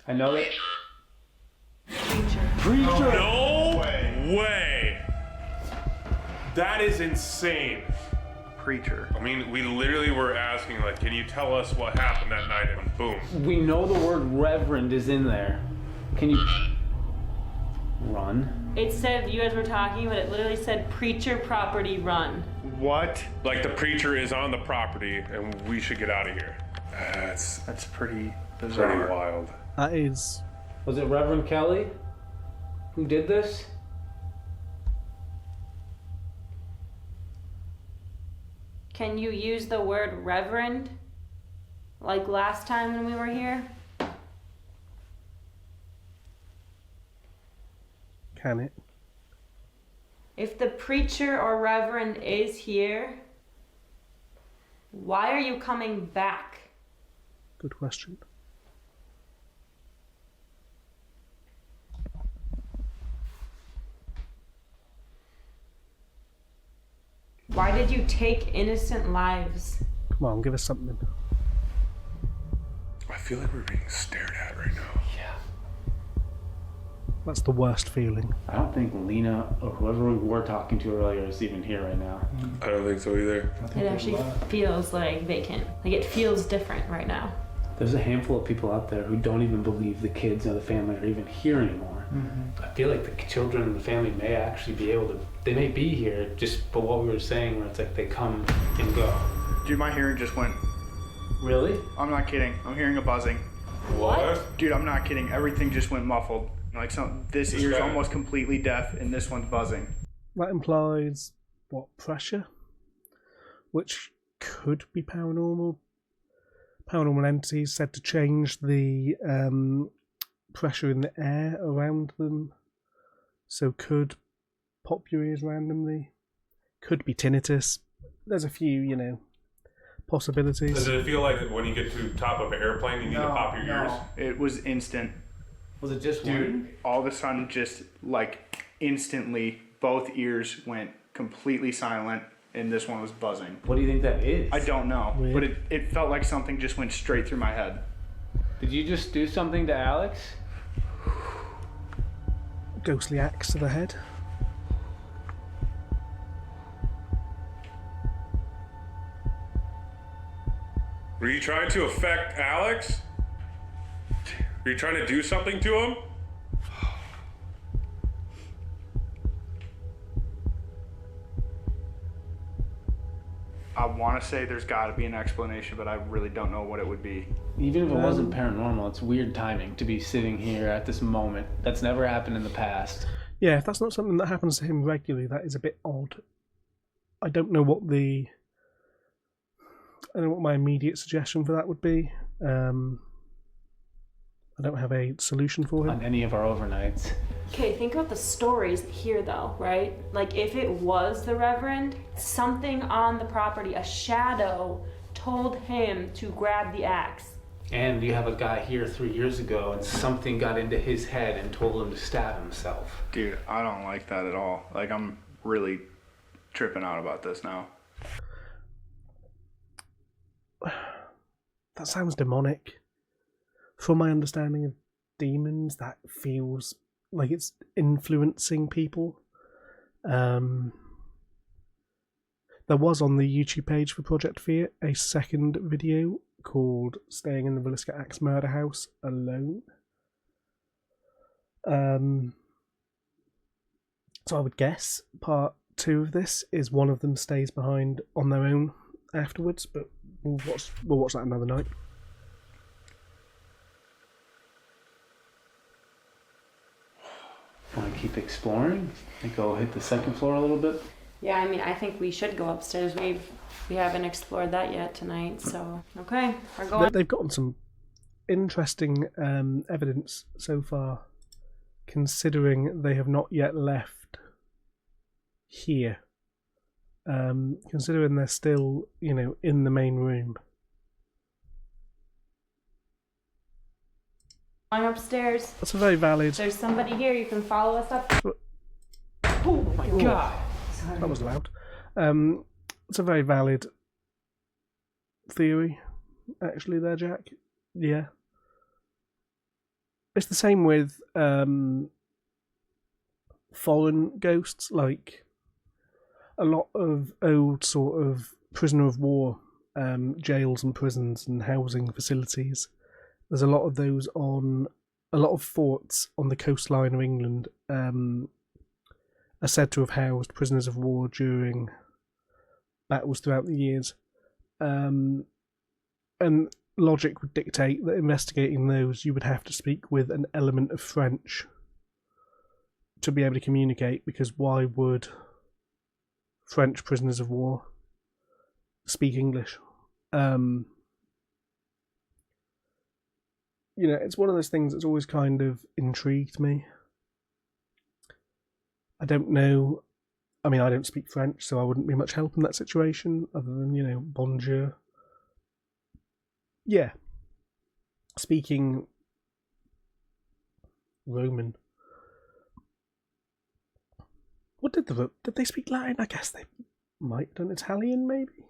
I know that. No way! That is insane. Preacher. I mean, we literally were asking, like, can you tell us what happened that night? And boom. We know the word reverend is in there. Can you run? It said you guys were talking, but it literally said preacher property run. What? Like, the preacher is on the property, and we should get out of here. That's pretty bizarre. pretty wild. That is... Was it Reverend Kelly who did this? Can you use the word reverend? Like last time when we were here? Can it? If the preacher or reverend is here, why are you coming back? Good question. Why did you take innocent lives? Come on, give us something. I feel like we're being stared at right now. Yeah. That's the worst feeling. I don't think Lena or whoever we were talking to earlier is even here right now. I don't think so either. It actually feels like vacant. Like it feels different right now. There's a handful of people out there who don't even believe the kids or the family are even here anymore. I feel like the children and the family may actually be able to, they may be here, just but what we were saying where it's like they come and go. Dude, my hearing just went. Really? I'm not kidding. I'm hearing a buzzing. What? Dude, I'm not kidding. Everything just went muffled. Like this ear's bad. almost completely deaf, and this one's buzzing. That implies, what, pressure? Which could be paranormal. Paranormal entities said to change the pressure in the air around them. So could pop your ears randomly. Could be tinnitus. There's a few, possibilities. Does it feel like when you get to the top of an airplane, you need to pop your ears? It was instant. Was it just Dude, one? all of a sudden, just like instantly, both ears went completely silent, and this one was buzzing. What do you think that is? I don't know, Weird. but it felt like something just went straight through my head. Did you just do something to Alex? Ghostly axe to the head. Were you trying to affect Alex? Were you trying to do something to him? I want to say there's got to be an explanation, but I really don't know what it would be. Even if it wasn't paranormal, it's weird timing to be sitting here at this moment. That's never happened in the past. Yeah, if that's not something that happens to him regularly, that is a bit odd. I don't know what my immediate suggestion for that would be. I don't have a solution for him. On any of our overnights. Okay, think about the stories here though, right? Like if it was the Reverend, something on the property, a shadow told him to grab the axe. And you have a guy here 3 years ago and something got into his head and told him to stab himself. Dude, I don't like that at all. Like, I'm really tripping out about this now. That sounds demonic. From my understanding of demons, that feels like it's influencing people. There was on the YouTube page for Project Fear a second video called Staying in the Villisca Axe Murder House Alone. So I would guess part 2 of this is one of them stays behind on their own afterwards, but we'll watch that another night. Want to keep exploring? And go hit the second floor a little bit? Yeah, I mean, I think we should go upstairs. We haven't explored that yet tonight, so okay, we're going. They've gotten some interesting evidence so far, considering they have not yet left here. Considering they're still, in the main room. Going upstairs. That's a very valid. There's somebody here. You can follow us up. Oh my god. That was loud. It's a very valid theory, actually, there, Jack. Yeah. It's the same with foreign ghosts, like a lot of old sort of prisoner of war jails and prisons and housing facilities. There's a lot of those on a lot of forts on the coastline of England are said to have housed prisoners of war during battles throughout the years. And logic would dictate that investigating those, you would have to speak with an element of French to be able to communicate, because why would French prisoners of war speak English? You know, it's one of those things that's always kind of intrigued me. I don't know. I mean, I don't speak French, so I wouldn't be much help in that situation, other than, you know, bonjour. Yeah. Speaking Roman. What did they speak Latin? I guess they might have done Italian, maybe?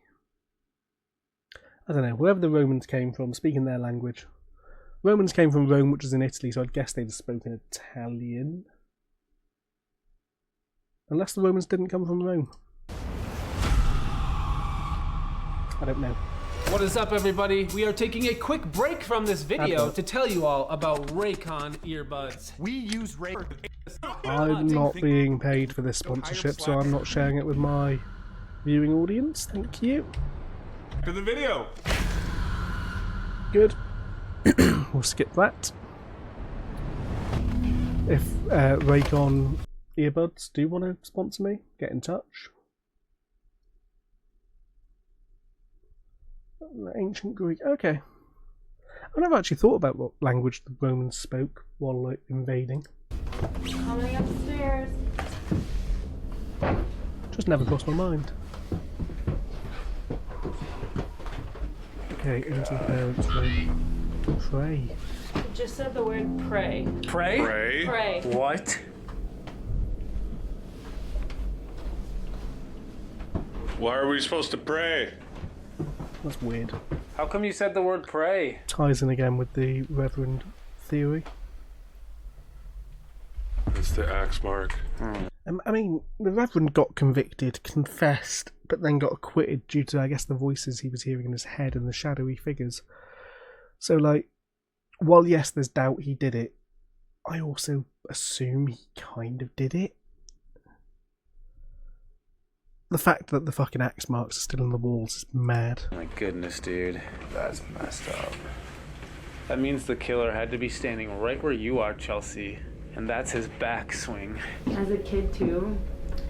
I don't know. Wherever the Romans came from, speaking their language. Romans came from Rome, which is in Italy, so I'd guess they'd have spoken Italian. Unless the Romans didn't come from Rome. I don't know. What is up, everybody? We are taking a quick break from this video to tell you all about Raycon earbuds. We use Raycon. I'm not being paid for this sponsorship, so I'm not sharing it with my viewing audience. Thank you. To the video. Good. We'll skip that. If Raycon earbuds do want to sponsor me, get in touch. Ancient Greek. Okay. I never actually thought about what language the Romans spoke while like invading. Coming upstairs. Just never crossed my mind. Okay, into the parents' room. Pray. It just said the word pray. Pray? Ray. Pray. What? Why are we supposed to pray? That's weird. How come you said the word pray? Ties in again with the Reverend theory. It's the axe mark. I mean, the Reverend got convicted, confessed, but then got acquitted due to, I guess, the voices he was hearing in his head and the shadowy figures. So, like, while yes, there's doubt he did it, I also assume he kind of did it. The fact that the fucking axe marks are still on the walls is mad. My goodness, dude. That's messed up. That means the killer had to be standing right where you are, Chelsea. And that's his backswing. As a kid, too,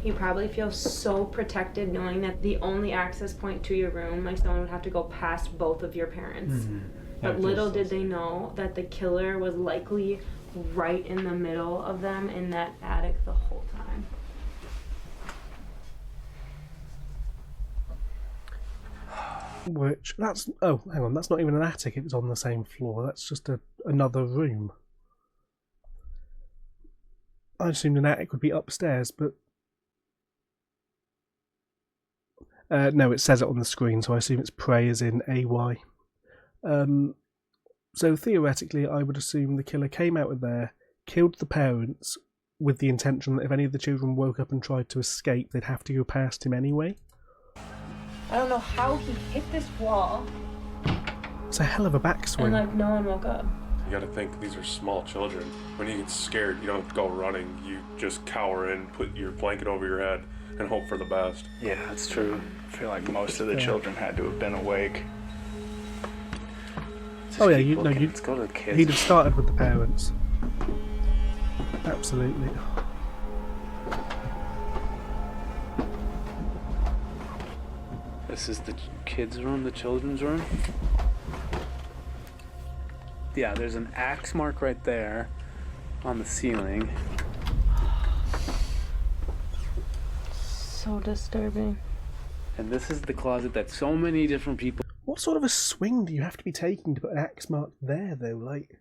you probably feel so protected knowing that the only access point to your room, like someone would have to go past both of your parents. Mm-hmm. But little did they know that the killer was likely right in the middle of them in that attic the whole time. Which, that's, oh, hang on, that's not even an attic if it's on the same floor. That's just another room. I assumed an attic would be upstairs, but... no, it says it on the screen, so I assume it's pray as in A-Y. So theoretically, I would assume the killer came out of there, killed the parents, with the intention that if any of the children woke up and tried to escape, they'd have to go past him anyway. I don't know how he hit this wall. It's a hell of a backswing. And like no one woke up. You gotta think these are small children. When you get scared, you don't go running. You just cower in, put your blanket over your head, and hope for the best. Yeah, that's true. I feel like most of the children had to have been awake. Oh yeah, let's go to the kids. He'd have started with the parents. Absolutely. This is the kids' room, the children's room. Yeah, there's an axe mark right there on the ceiling. So disturbing. And this is the closet that so many different people... What sort of a swing do you have to be taking to put an axe mark there, though? Like,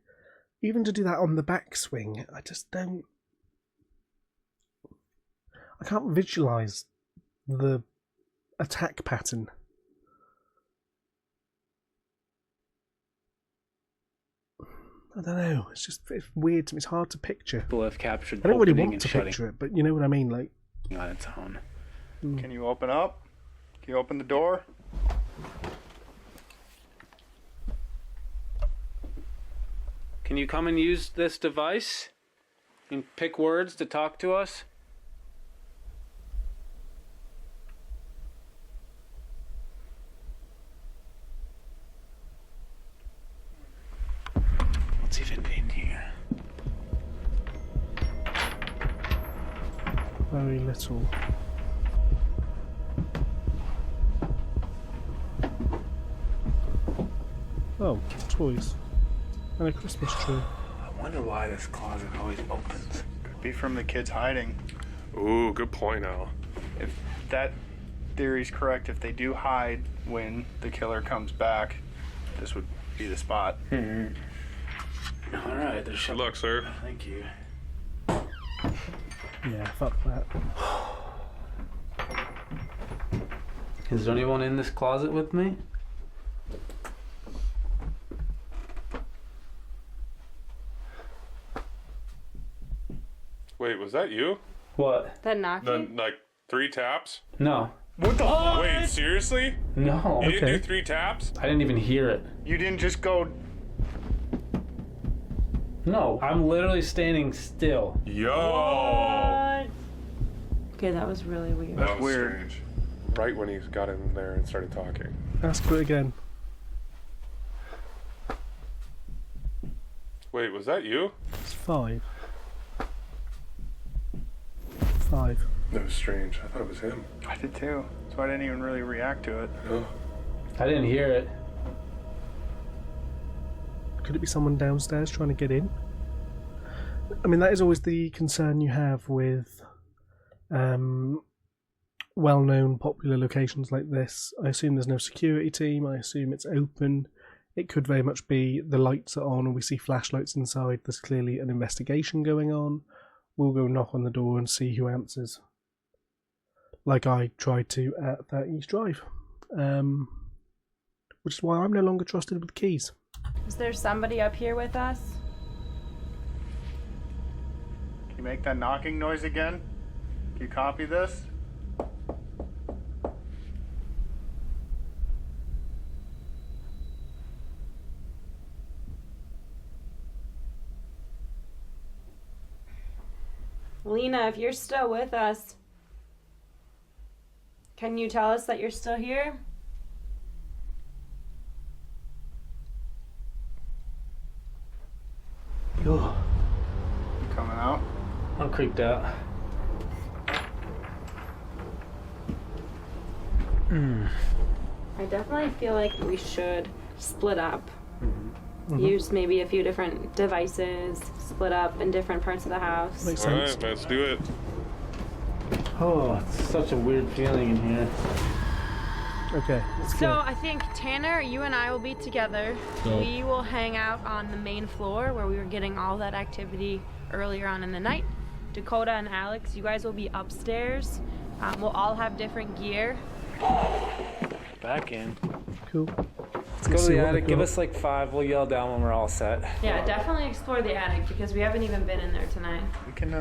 even to do that on the backswing, I just don't. I can't visualize the attack pattern. I don't know. It's weird to me. It's hard to picture. People have captured. I don't really opening want and to shutting picture it, but you know what I mean. Like on its own. Can you open up? Can you open the door? Can you come and use this device and pick words to talk to us? What's even in here? very little. Oh, toys. And a Christmas tree. I wonder why this closet always opens. Could be from the kids hiding. Ooh, good point, Al. If that theory's correct, if they do hide when the killer comes back, this would be the spot. All right, there's Good luck, sir. Thank you. Yeah, fuck that. Is there anyone in this closet with me? Wait, was that you? What? That knocking? Like 3 taps? No. What the fuck? Wait, seriously? No. You didn't Okay. do 3 taps? I didn't even hear it. You didn't just go... No, I'm literally standing still. Yo! Okay, that was really weird. That was weird. strange. Right when he got in there and started talking. Ask for it again. Wait, was that you? It's 5. 5. That was strange. I thought it was him. I did too. So I didn't even really react to it. Oh. I didn't hear it. Could it be someone downstairs trying to get in? I mean, that is always the concern you have with well-known, popular locations like this. I assume there's no security team. I assume it's open. It could very much be the lights are on and we see flashlights inside. There's clearly an investigation going on. We'll go knock on the door and see who answers. Like I tried to at 30 East Drive. Which is why I'm no longer trusted with keys. Is there somebody up here with us? Can you make that knocking noise again? Can you copy this? Lena, if you're still with us, can you tell us that you're still here? Ugh, You coming out? I'm creeped out. I definitely feel like we should split up. Use maybe a few different devices, split up in different parts of the house. Makes sense. Alright, let's do it. Oh, it's such a weird feeling in here. Okay, let's So go. I think Tanner, you and I will be together. We will hang out on the main floor where we were getting all that activity earlier on in the night. Dakota and Alex, you guys will be upstairs. We'll all have different gear. Back in. Cool. Let's go to the attic. Give us like 5. We'll yell down when we're all set. Yeah, definitely explore the attic because we haven't even been in there tonight. We can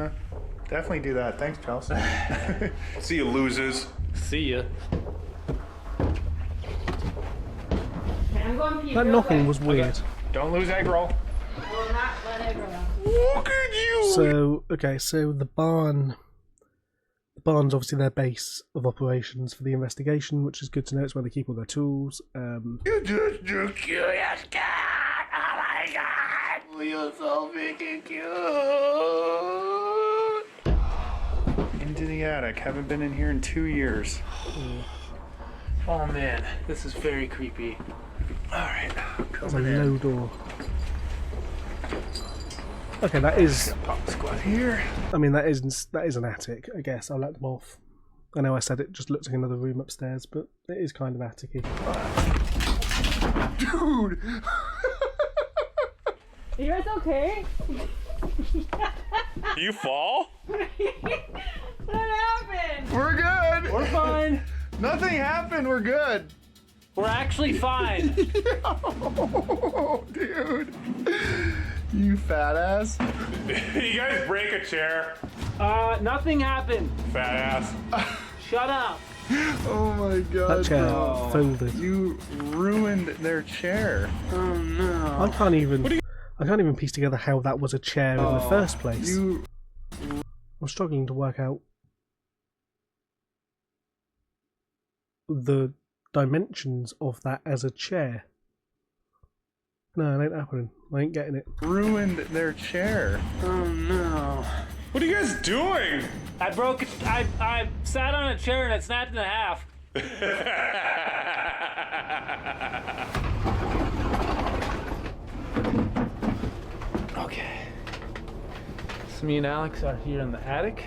definitely do that. Thanks, Chelsea. See you, losers. See ya. Okay, I'm going pee That real knocking quick. was weird. Don't lose egg roll. I will not let it go. Look at you! So the barn's obviously their base of operations for the investigation, which is good to know. It's where they keep all their tools. You just do curious cat! Oh my god! You're so freaking cute! Into the attic. Haven't been in here in 2 years. Oh man, this is very creepy. Alright. There's a low door. Okay, that is. Pop the squad here. I mean, that is an attic. I guess I'll let them off. I know I said it just looks like another room upstairs, but it is kind of attic-y. Dude! You guys okay? You fall? What happened? We're good. We're fine. Nothing happened. We're good. We're actually fine. Oh, dude. You fat ass. You guys break a chair? Nothing happened. Fat ass. Shut up. Oh my god. That chair bro. folded. You ruined their chair. Oh no. I can't even piece together how that was a chair in the first place. I'm struggling to work out the dimensions of that as a chair. No, it ain't happening. I ain't getting it. Ruined their chair. Oh no. What are you guys doing? I broke it. I sat on a chair and it snapped in half. Okay. So me and Alex are here in the attic.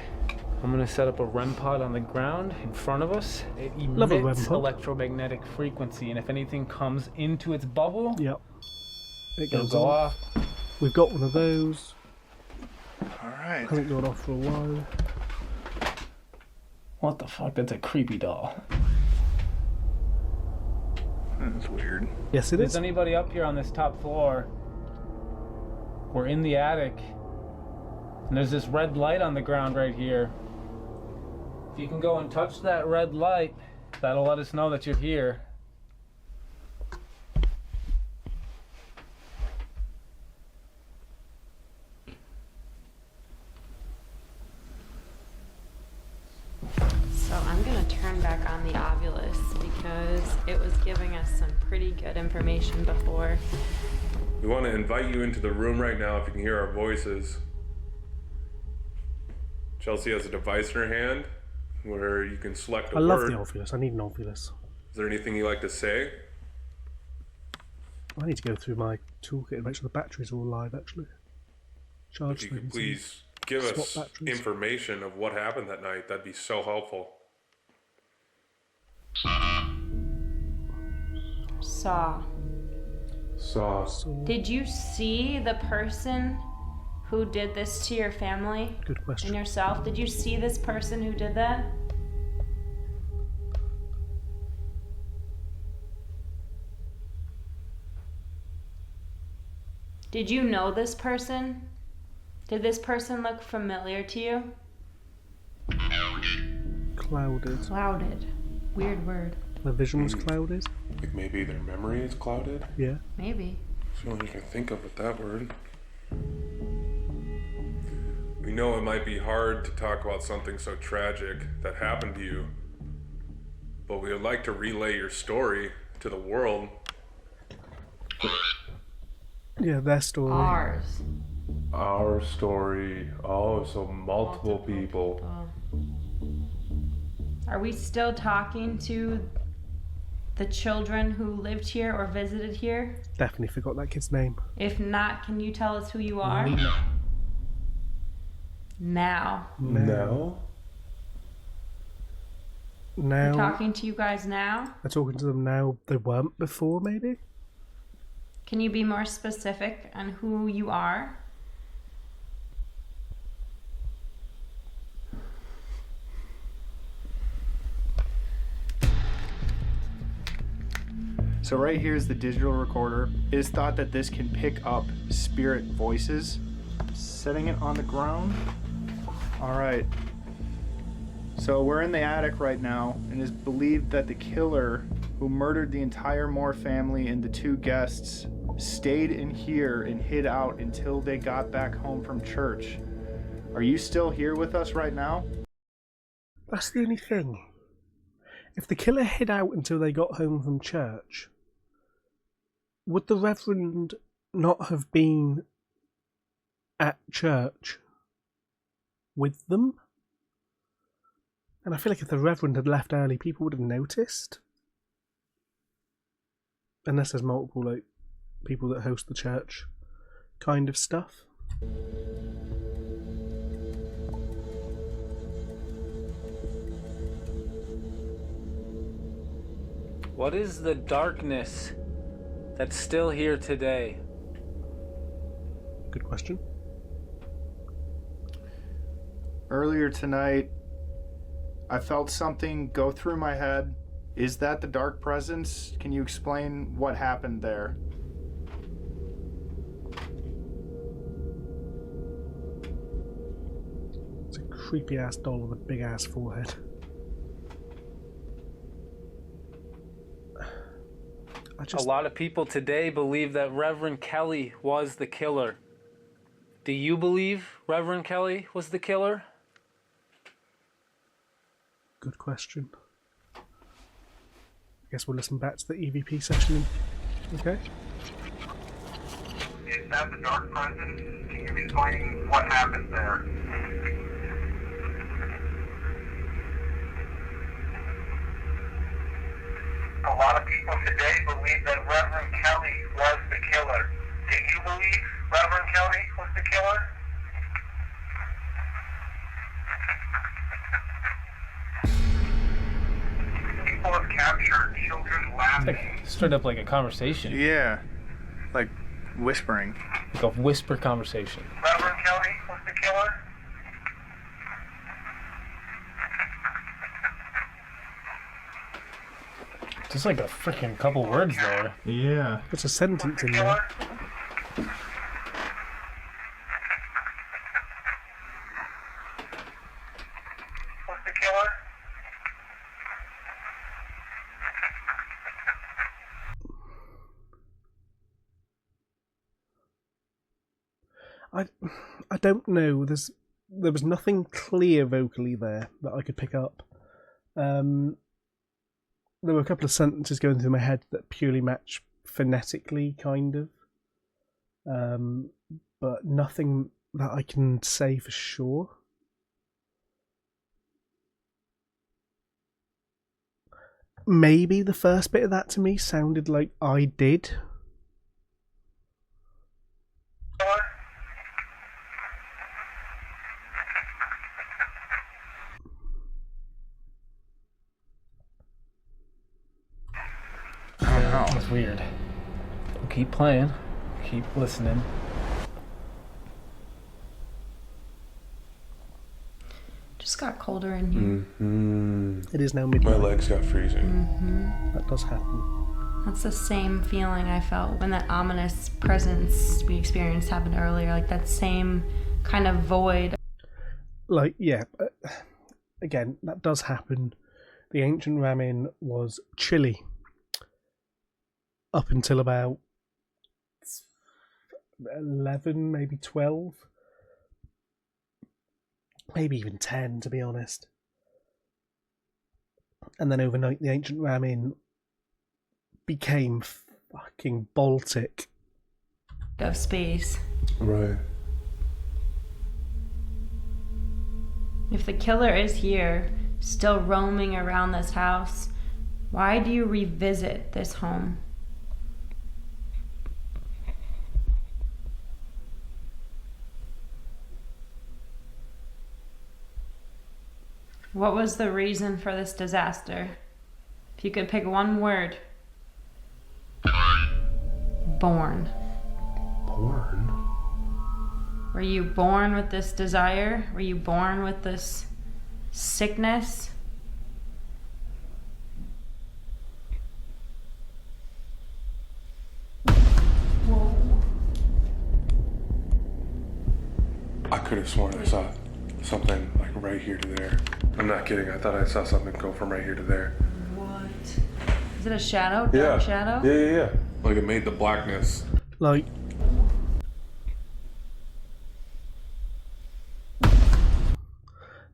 I'm gonna set up a REM pod on the ground in front of us. It Love a REM emits pod. electromagnetic frequency, and if anything comes into its bubble, Yep. It it'll goes go off. off. We've got one of those. Alright. Hasn't gone off for a while. What the fuck? That's a creepy doll. That's weird. Yes, it Is is. anybody up here on this top floor? We're in the attic. And there's this red light on the ground right here. If you can go and touch that red light, that'll let us know that you're here. So I'm gonna turn back on the Ovilus because it was giving us some pretty good information before. We want to invite you into the room right now if you can hear our voices. Chelsea has a device in her hand where you can select a I love word. the Ovilus. I need an Ovilus. Is there anything you like to say? I need to go through my toolkit and make sure the battery's all alive, actually. Charge If you could things. please give swap us batteries. information of what happened that night, that'd be so helpful. Saw. Did you see the person who did this to your family Good and question. yourself? Did you see this person who did that? Did you know this person? Did this person look familiar to you? Clouded. Clouded. Weird word. My vision was clouded. Like maybe their memory is clouded? Yeah. Maybe. That's the only you can think of with that word. We know it might be hard to talk about something so tragic that happened to you, but we would like to relay your story to the world. Yeah, their story. Ours. Our story. Oh, so multiple people. Are we still talking to the children who lived here or visited here? Definitely forgot that kid's name. If not, can you tell us who you are? Now. No? Now. We're talking to you guys now? They're talking to them now. They weren't before, maybe? Can you be more specific on who you are? So right here is the digital recorder. It is thought that this can pick up spirit voices. Setting it on the ground. All right. So we're in the attic right now, and it is believed that the killer who murdered the entire Moore family and the two guests stayed in here and hid out until they got back home from church. Are you still here with us right now? That's the only thing. If the killer hid out until they got home from church, would the Reverend not have been at church with them? And I feel like if the Reverend had left early, people would have noticed. Unless there's multiple, like, people that host the church kind of stuff. What is the darkness that's still here today? Good question. Earlier tonight, I felt something go through my head. Is that the dark presence? Can you explain what happened there? It's a creepy ass doll with a big ass forehead. A lot of people today believe that Reverend Kelly was the killer. Do you believe Reverend Kelly was the killer? Good question. I guess we'll listen back to the EVP session. Okay. Is that the dark presence? Can you explain what happened there? A lot of people today believe that Reverend Kelly was the killer. Do you believe Reverend Kelly was the killer? People have captured children laughing. Straight up like a conversation. Yeah, like whispering. Like a whisper conversation. Reverend Kelly was the killer? Just like a freaking couple words there. Yeah. There's a sentence in there. Was the killer? I don't know. There was nothing clear vocally there that I could pick up. There were a couple of sentences going through my head that purely match phonetically, kind of. But nothing that I can say for sure. Maybe the first bit of that to me sounded like I did. That's weird. We'll keep playing. Keep listening. Just got colder in here. It is now midnight. My legs got freezing. That does happen. That's the same feeling I felt when that ominous presence we experienced happened earlier. Like that same kind of void. Like, yeah. Again, that does happen. The ancient ramen was chilly up until about 11, maybe 12. Maybe even 10, to be honest. And then overnight, the ancient ramen became fucking Baltic. Of space. Right. If the killer is here, still roaming around this house, why do you revisit this home? What was the reason for this disaster? If you could pick one word. Born. Born? Were you born with this desire? Were you born with this sickness? I could have sworn I saw something like right here to there. I'm not kidding. I thought I saw something go from right here to there. What? Is it a shadow? Dark shadow? Yeah. Like it made the blackness. Like,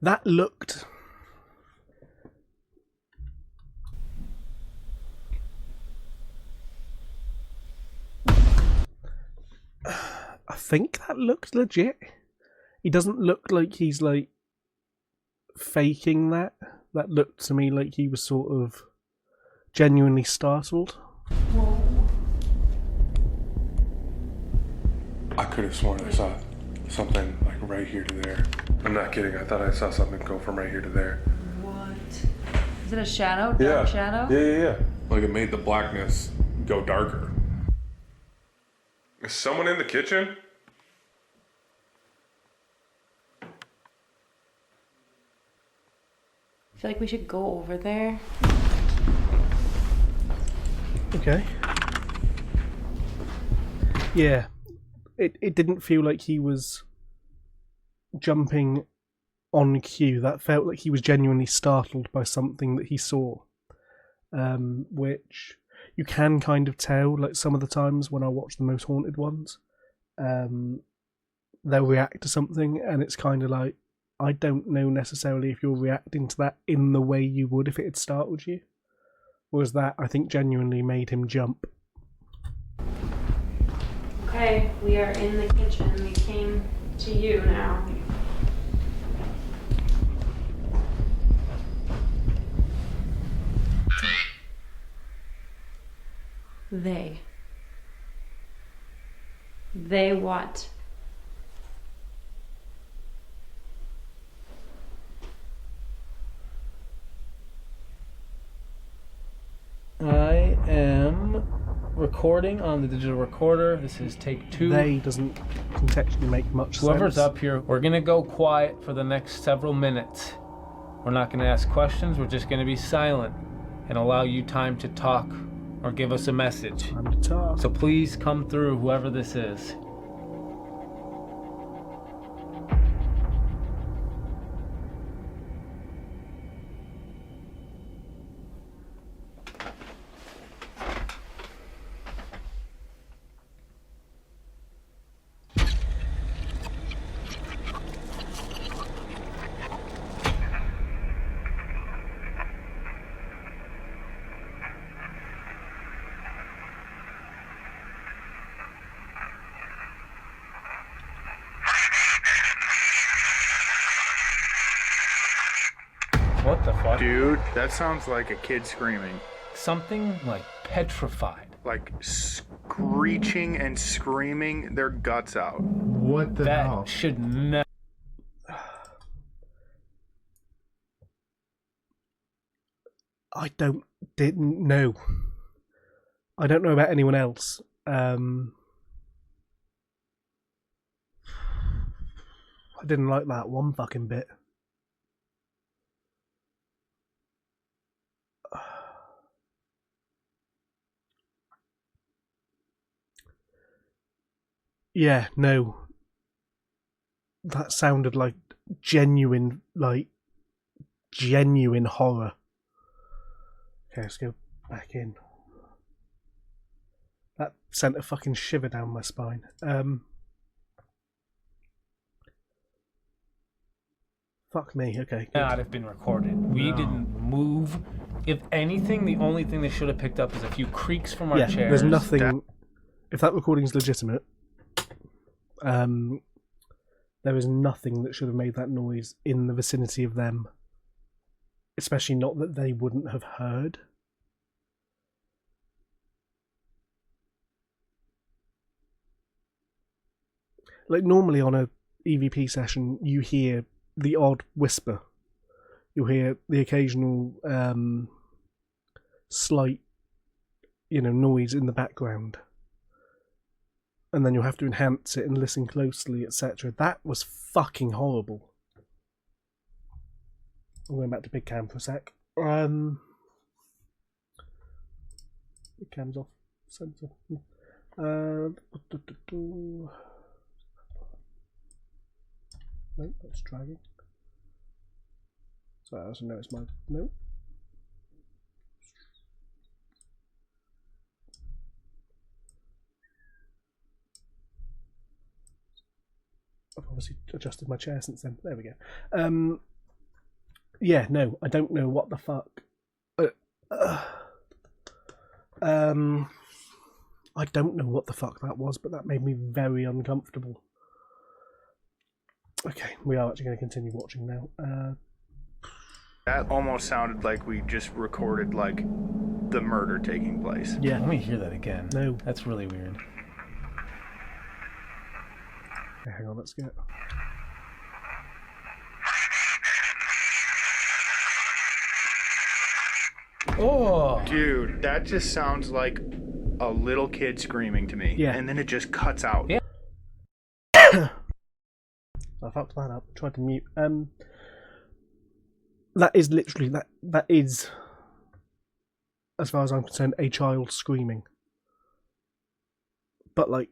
that looked I think that looks legit. He doesn't look like he's like faking that. That looked to me like he was sort of genuinely startled. I could have sworn I saw something like right here to there. I'm not kidding. I thought I saw something go from right here to there. What? Is it a shadow? Dark shadow? Yeah. Like it made the blackness go darker. Is someone in the kitchen? I feel like we should go over there. Okay. Yeah. It didn't feel like he was jumping on cue. That felt like he was genuinely startled by something that he saw. Which you can kind of tell, like some of the times when I watch the most haunted ones, they'll react to something and it's kind of like, I don't know necessarily if you're reacting to that in the way you would if it had startled you. Whereas that, I think, genuinely made him jump. Okay, we are in the kitchen. We came to you now. They. They what? I am recording on the digital recorder. This is take 2. They doesn't contextually make much Whoever's sense. up here, we're gonna go quiet for the next several minutes. We're not gonna ask questions, we're just gonna be silent and allow you time to talk or give us a message. Time to talk. So please come through, whoever this is. What the fuck? Dude, that sounds like a kid screaming. Something like petrified. Like screeching and screaming their guts out. What the hell? That should never. Didn't know. I don't know about anyone else. I didn't like that one fucking bit. Yeah, no. That sounded like genuine horror. Okay, let's go back in. That sent a fucking shiver down my spine. Fuck me, okay. Good. Not have been recorded. We didn't move. If anything, the only thing they should have picked up is a few creaks from our chairs. There's nothing. If that recording's legitimate, there is nothing that should have made that noise in the vicinity of them. Especially not that they wouldn't have heard. Like normally on a EVP session, you hear the odd whisper. You'll hear the occasional slight, noise in the background. And then you'll have to enhance it and listen closely, etc. That was fucking horrible. I'm going back to big cam for a sec. Big cam's off center. Nope, that's dragging. So I also noticed my nope. I've obviously adjusted my chair since then. There we go. Yeah, no, I don't know what the fuck. I don't know what the fuck that was, but that made me very uncomfortable. Okay, we are actually going to continue watching now. That almost sounded like we just recorded like the murder taking place. Yeah. Let me hear that again. No. That's really weird. Okay, hang on, let's get. Oh, Dude, that just sounds like a little kid screaming to me. Yeah. And then it just cuts out. Yeah. I fucked that up. Tried to mute. that is literally that is, as far as I'm concerned, a child screaming. But like,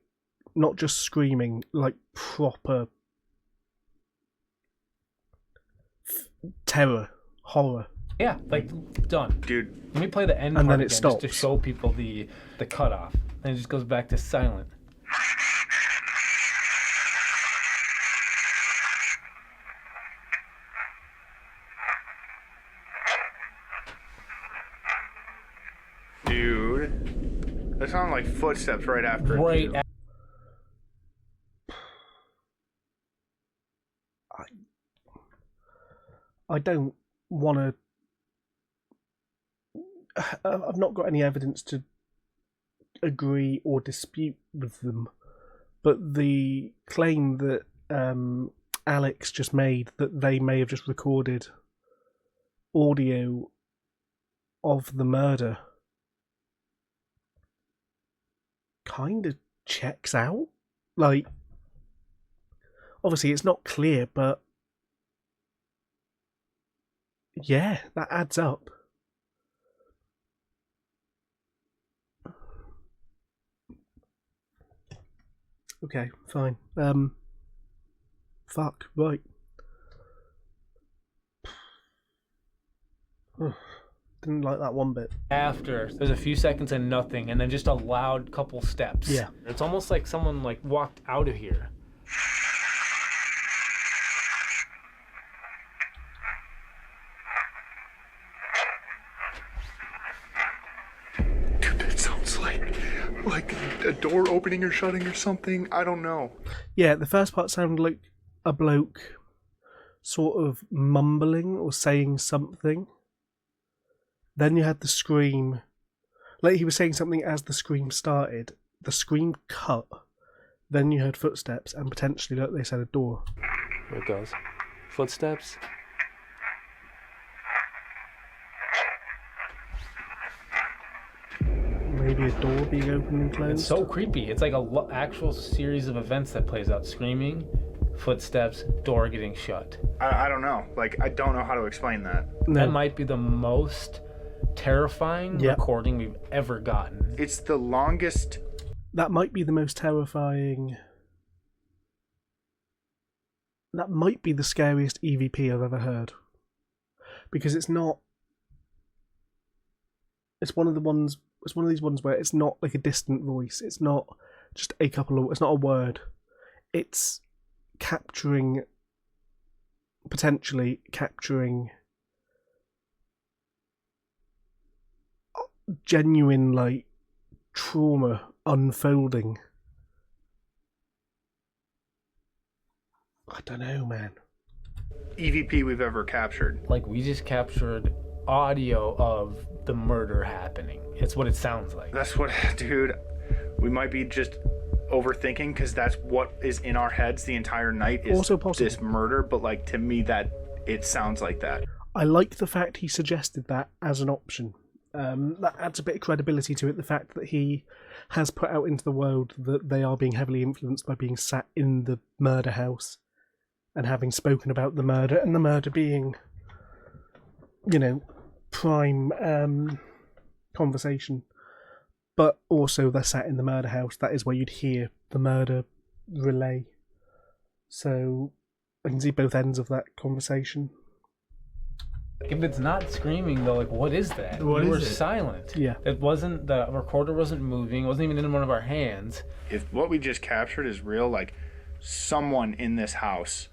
not just screaming, like proper terror, horror. Yeah, like done. Dude. Let me play the end And part then it again, stops. just to show people the cutoff. And it just goes back to silent. Dude. That sounded like footsteps right after it. Right. I don't want to. I've not got any evidence to agree or dispute with them, but the claim that Alex just made that they may have just recorded audio of the murder kind of checks out. Like, obviously it's not clear, but yeah, that adds up. Okay, fine. Fuck, right. Didn't like that one bit. After, there's a few seconds and nothing, and then just a loud couple steps. Yeah. It's almost like someone like walked out of here. Dude, that sounds like a door opening or shutting or something. I don't know. Yeah, the first part sounded like a bloke sort of mumbling or saying something. Then you had the scream. Like he was saying something as the scream started. The scream cut. Then you heard footsteps and potentially, like they said, a door. Here it goes. Footsteps. Maybe a door being opened and closed. It's so creepy. It's like a actual series of events that plays out. Screaming, footsteps, door getting shut. I don't know. Like, I don't know how to explain that. No. That might be the most terrifying recording we've ever gotten. It's the longest. That might be the most terrifying. That might be the scariest EVP I've ever heard. Because it's not. It's one of these ones where it's not like a distant voice. It's not just a couple of. It's not a word. It's potentially capturing genuine, like, trauma unfolding. I don't know, man. EVP we've ever captured. Like, we just captured audio of the murder happening. It's what it sounds like. That's what, dude, we might be just overthinking because that's what is in our heads the entire night is also possible. This murder, but like to me that it sounds like that. I like the fact he suggested that as an option. That adds a bit of credibility to it, the fact that he has put out into the world that they are being heavily influenced by being sat in the murder house and having spoken about the murder, and the murder being, you know, prime conversation. But also they're sat in the murder house. That is where you'd hear the murder relay. So I can see both ends of that conversation. If it's not screaming though, like, what is that? We were silent. Yeah. It wasn't, the recorder wasn't moving, it wasn't even in one of our hands. If what we just captured is real, like someone in this house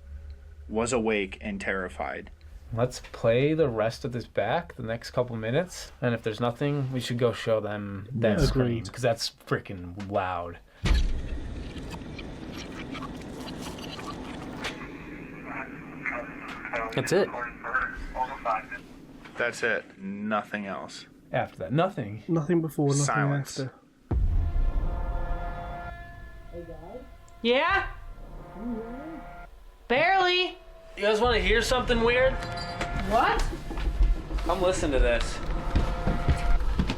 was awake and terrified. Let's play the rest of this back, the next couple minutes, and if there's nothing, we should go show them that scream, because that's freaking loud. That's it. That's it. Nothing else. After that, nothing. Nothing before, nothing Silence. after. Yeah? Barely. You guys want to hear something weird? What? Come listen to this.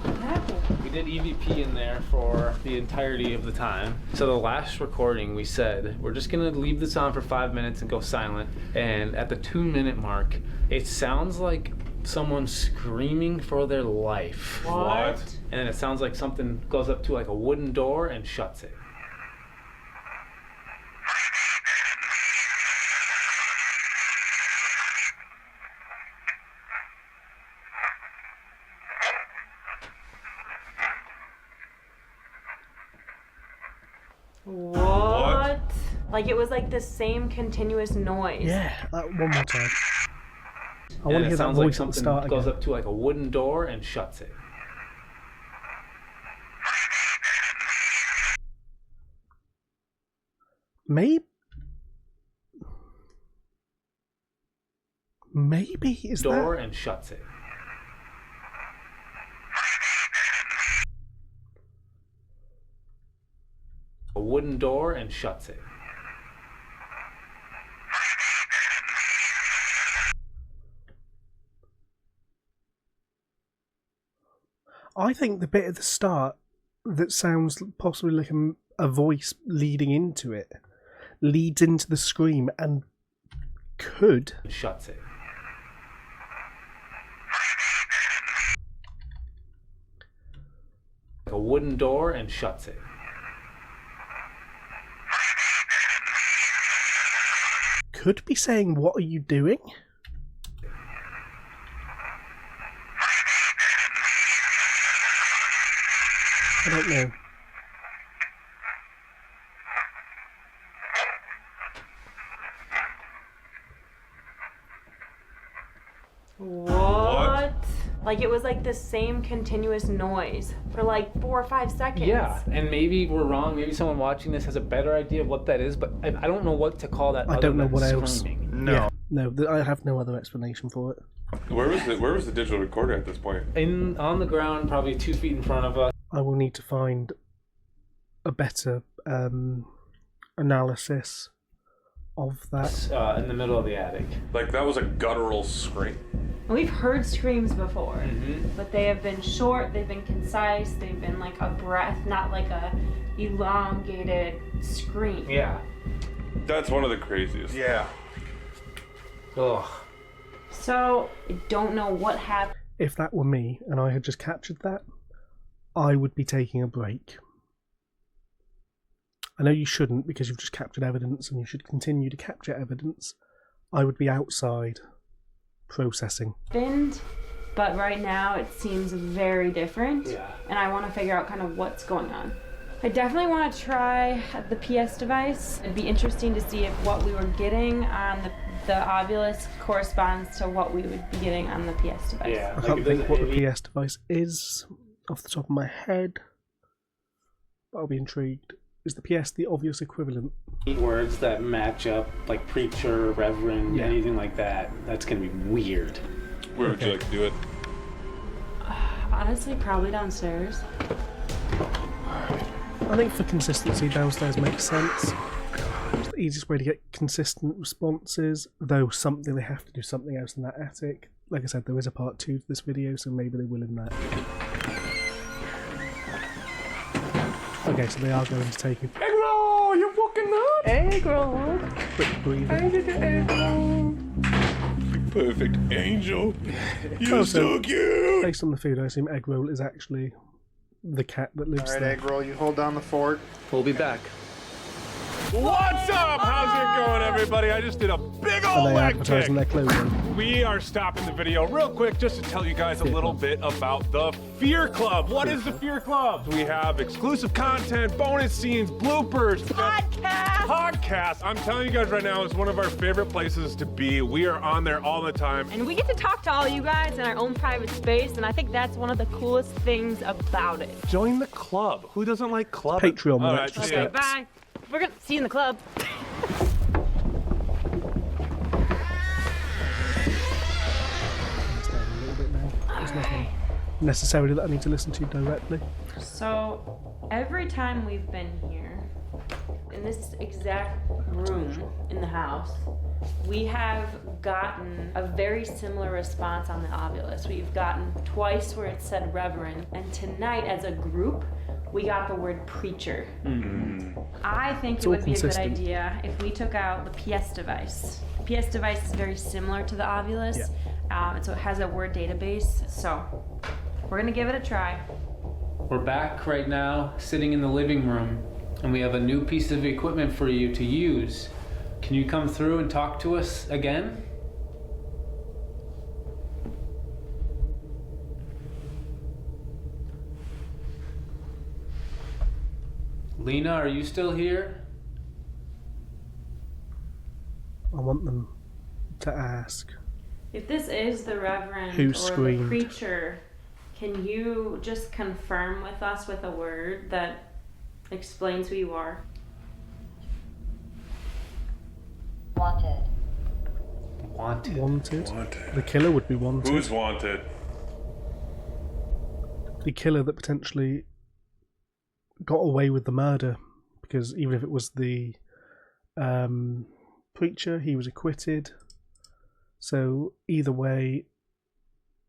What happened? We did EVP in there for the entirety of the time. So the last recording, we said, we're just gonna leave this on for 5 minutes and go silent. And at the 2-minute mark, it sounds like someone screaming for their life. What? And then it sounds like something goes up to like a wooden door and shuts it. What? Like it was like the same continuous noise. Yeah, one more time. I And want to it hear that sounds like voice at the something start goes again. up to like a wooden door and shuts it. Maybe is Door that? and shuts it. A wooden door and shuts it. I think the bit at the start that sounds possibly like a voice leading into it leads into the scream and could. Shuts it. A wooden door and shuts it. Could be saying, "What are you doing?" I don't know. What? Like it was like the same continuous noise for like 4 or 5 seconds. Yeah, and maybe we're wrong. Maybe someone watching this has a better idea of what that is, but I don't know what to call that. I other don't know than what else. screaming. No. Yeah, no, I have no other explanation for it. Where was the digital recorder at this point? On the ground, probably 2 feet in front of us. I will need to find a better analysis of that. In the middle of the attic. Like that was a guttural scream. We've heard screams before, Mm-hmm. but they have been short, they've been concise, they've been like a breath, not like a elongated scream. Yeah. That's one of the craziest. Yeah. Ugh. So, I don't know what happened. If that were me and I had just captured that, I would be taking a break. I know you shouldn't because you've just captured evidence and you should continue to capture evidence. I would be outside processing. But right now it seems very different. Yeah. And I want to figure out kind of what's going on. I definitely want to try the PS device. It'd be interesting to see if what we were getting on the Ovilus corresponds to what we would be getting on the PS device. Yeah. I can't think what the PS device is off the top of my head. But I'll be intrigued. Is the PS the obvious equivalent? Words that match up, like preacher, reverend, Yeah. anything like that. That's gonna be weird. Where would you like to do it? Honestly, probably downstairs. I think for consistency, downstairs makes sense. It's the easiest way to get consistent responses, though they have to do something else in that attic. Like I said, there is a part 2 to this video, so maybe they will in that. Okay, so they are going to take a Egg roll! You're fucking nuts! Egg roll. quick breather. Egg roll. Perfect angel. You're Oh, so cute! Based on the food, I assume egg roll is actually the cat that lives All right, there. egg roll. You hold down the fort. We'll be back. What's up? How's it going, everybody? I just did a big Are old they leg advertising kick. their clothing? We are stopping the video real quick just to tell you guys a little bit about the Fear Club. What is the Fear Club? We have exclusive content, bonus scenes, bloopers, podcasts. I'm telling you guys right now, it's one of our favorite places to be. We are on there all the time. And we get to talk to all you guys in our own private space, and I think that's one of the coolest things about it. Join the club. Who doesn't like clubbing? Patreon with All right, extra see ya. Okay, bye. We're gonna see you in the club. It's down a little bit now. There's nothing necessarily that I need to listen to directly. So, every time we've been here, in this exact room in the house, We have gotten a very similar response on the Ovilus. We've gotten twice where it said Reverend, and tonight as a group, we got the word preacher. I think it would be a good idea if we took out the PS device. The PS device is very similar to the Ovilus, and so it has a word database. So we're gonna give it a try. We're back right now, sitting in the living room, and we have a new piece of equipment for you to use. Can you come through and talk to us again? Lena, are you still here? I want them to ask. If this is the Reverend Who or screamed? the preacher, can you just confirm with us with a word that explains who you are? Wanted. Wanted. The killer would be wanted. Who's wanted? The killer that potentially got away with the murder, because even if it was the preacher, he was acquitted. So either way,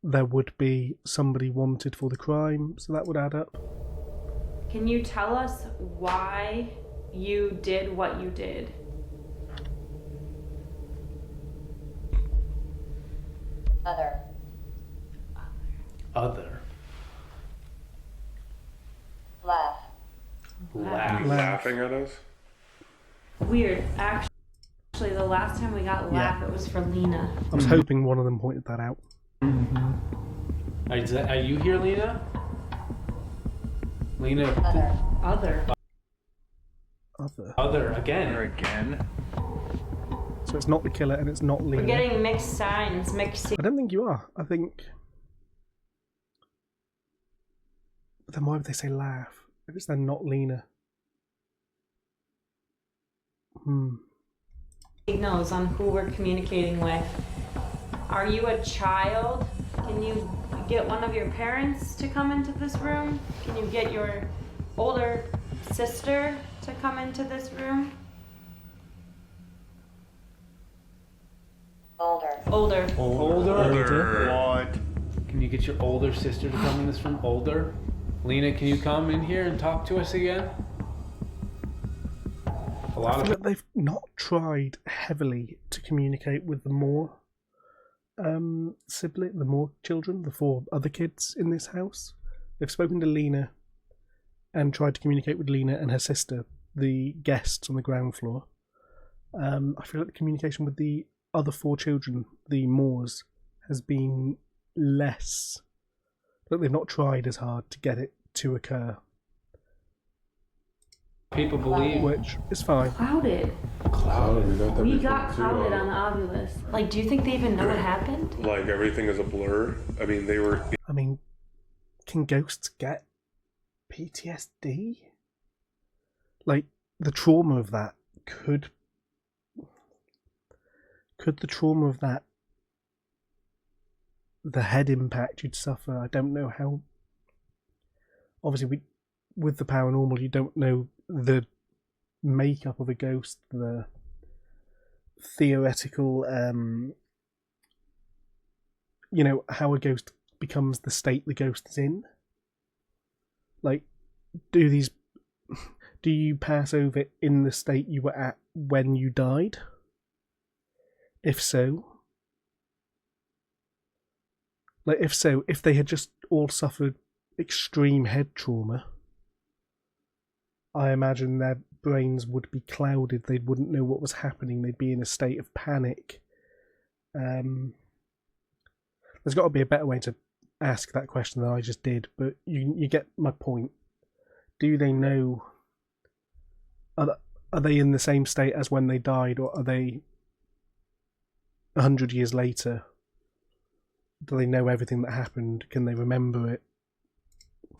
there would be somebody wanted for the crime, so that would add up. Can you tell us why you did what you did? Other. Laugh. Laughing at us? Weird. Actually, the last time we got laugh, it was for Lena. I was hoping one of them pointed that out. Are you here, Lena? Lena. Other. Other again. So it's not the killer and it's not Lena. We're getting mixed signs, mixed. I don't think you are. I think. But then why would they say laugh? If it's then not Lena. Signals on who we're communicating with. Are you a child? Can you get one of your parents to come into this room? Can you get your older sister to come into this room? Older. What? Can you get your older sister to come in this room? Older? Lena, can you come in here and talk to us again? I feel like they've not tried heavily to communicate with the Moore sibling, the Moore children, the 4 other kids in this house. They've spoken to Lena and tried to communicate with Lena and her sister, the guests on the ground floor. I feel like the communication with the other 4 children, the Moores, has been less. But they've not tried as hard to get it to occur. People believe. Which is fine. Clouded. We got clouded on the Ovilus. Like, do you think they even know what happened? Like, everything is a blur? I mean, they were... I mean, can ghosts get PTSD? Like, the trauma of that could the trauma of that, the head impact you'd suffer, I don't know how. Obviously, with the paranormal, you don't know the makeup of a ghost, the theoretical, how a ghost becomes the state the ghost is in. Like, do you pass over in the state you were at when you died? If so, if they had just all suffered extreme head trauma, I imagine their brains would be clouded. They wouldn't know what was happening. They'd be in a state of panic. There's got to be a better way to ask that question than I just did, but you get my point. Do they know? Are they in the same state as when they died, or are they 100 years later? Do they know everything that happened? Can they remember it?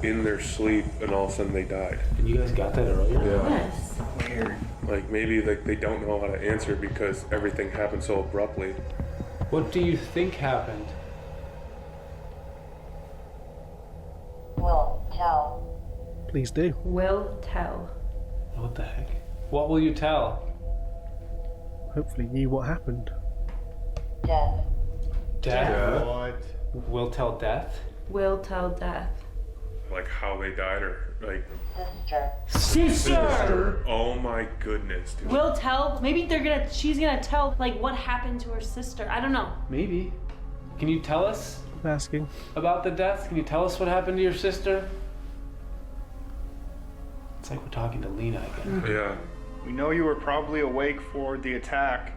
In their sleep, and all of a sudden they died. And you guys got that earlier? Yeah. Yes. Weird. Like, maybe they don't know how to answer because everything happened so abruptly. What do you think happened? Will tell. Please do. Will tell. What the heck? What will you tell? hopefully knew what happened. Death. Death? What? Will tell death? Will tell death. Like how they died, or like Sister! Oh my goodness, dude. Will tell. Maybe she's gonna tell like what happened to her sister. I don't know. Maybe. Can you tell us I'm asking. about the death? Can you tell us what happened to your sister? It's like we're talking to Lena again. Yeah. We know you were probably awake for the attack.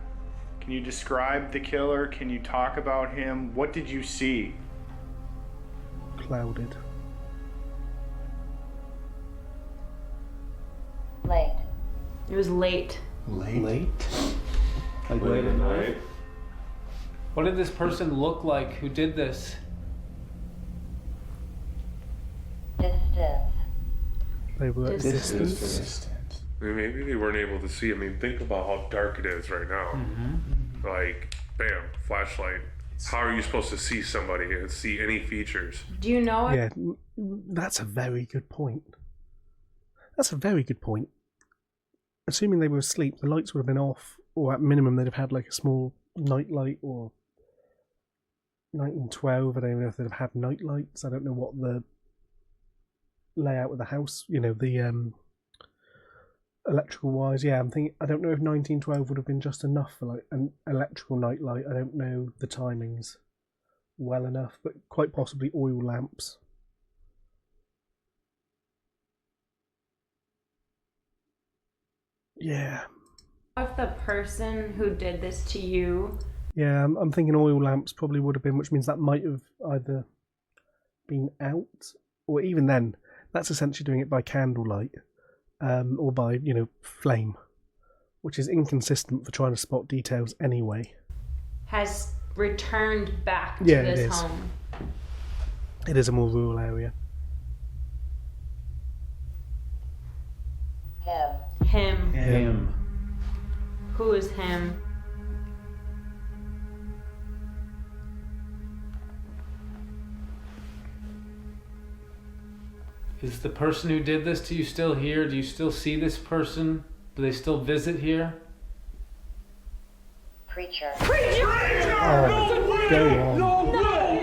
Can you describe the killer? Can you talk about him? What did you see? Clouded. Late. It was late. Late? Like late at night? What did this person look like who did this? Distance. They were at Distance. distance. I mean, maybe they weren't able to see. I mean, think about how dark it is right now. Like, bam, flashlight. How are you supposed to see somebody and see any features? Do you know? Yeah, that's a very good point. That's a very good point. Assuming they were asleep, the lights would have been off, or at minimum they'd have had like a small night light, or 1912. I don't know if they'd have had night lights. I don't know what the layout of the house, the electrical wise. Yeah, I'm thinking, I don't know if 1912 would have been just enough for like an electrical night light. I don't know the timings well enough, but quite possibly oil lamps. Yeah. If the person who did this to you. Yeah, I'm thinking oil lamps probably would have been, which means that might have either been out, or even then, that's essentially doing it by candlelight, or by, flame, which is inconsistent for trying to spot details anyway. Has returned back to Yeah, this it is. home. It is a more rural area. Him. Him. Who is him? Is the person who did this to you still here? Do you still see this person? Do they still visit here? Preacher. Oh, go on. No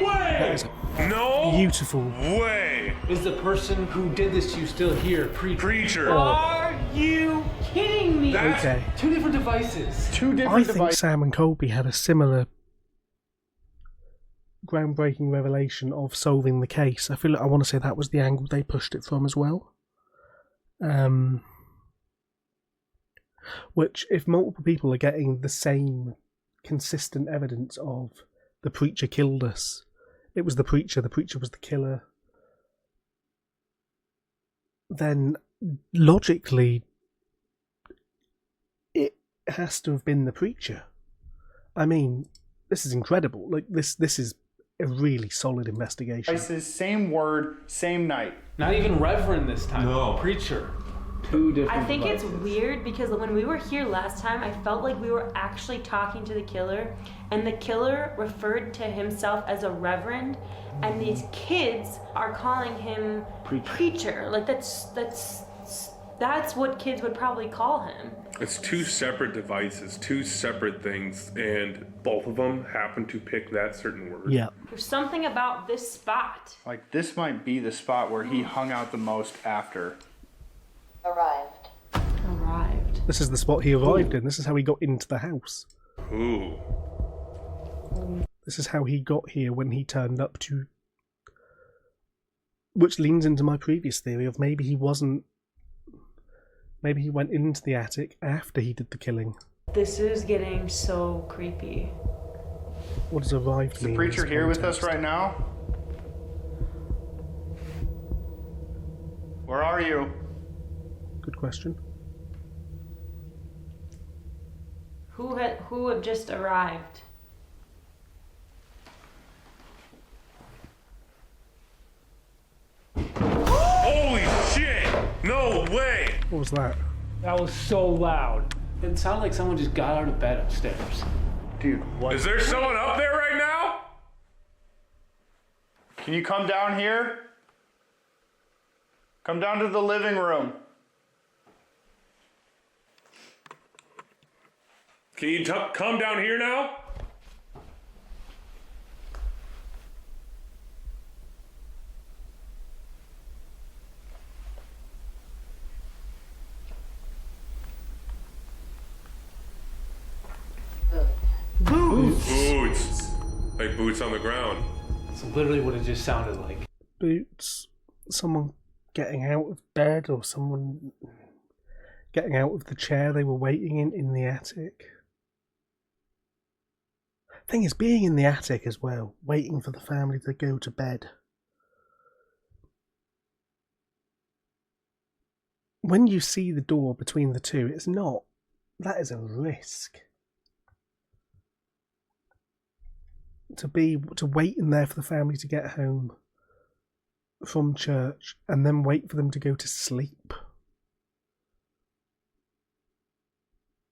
way! That is a beautiful. Way! Is the person who did this to you still here? Preacher! Are you kidding me? Okay. Two different devices. I think Sam and Colby had a similar groundbreaking revelation of solving the case. I feel like I want to say that was the angle they pushed it from as well. Which, if multiple people are getting the same consistent evidence of the preacher killed us, it was the preacher was the killer, then logically it has to have been the preacher. I mean, this is incredible. Like, this is a really solid investigation. Same word, same night. Not even reverend this time. No. Preacher. Two different I think devices. it's weird because when we were here last time, I felt like we were actually talking to the killer, and the killer referred to himself as a reverend, and these kids are calling him preacher. Like that's what kids would probably call him. It's two separate devices, two separate things, and both of them happen to pick that certain word. Yeah. There's something about this spot. Like, this might be the spot where he hung out the most after. Arrived. This is the spot he arrived in. This is how he got into the house. Ooh. This is how he got here when he turned up to... Which leans into my previous theory of maybe he wasn't... Maybe he went into the attic after he did the killing. This is getting so creepy. What does arrived Is the mean? preacher here with us right now? Where are you? Good question. Who had just arrived? Holy shit! No way! What was that? That was so loud. It sounded like someone just got out of bed upstairs. Dude, what? Is there someone up there right now? Can you come down here? Come down to the living room. Can you come down here now? Boots. Like boots on the ground. It's literally what it just sounded like. Boots. Someone getting out of bed, or someone getting out of the chair they were waiting in the attic. Thing is, being in the attic as well, waiting for the family to go to bed. When you see the door between the two, it's not. That is a risk. To wait in there for the family to get home from church and then wait for them to go to sleep.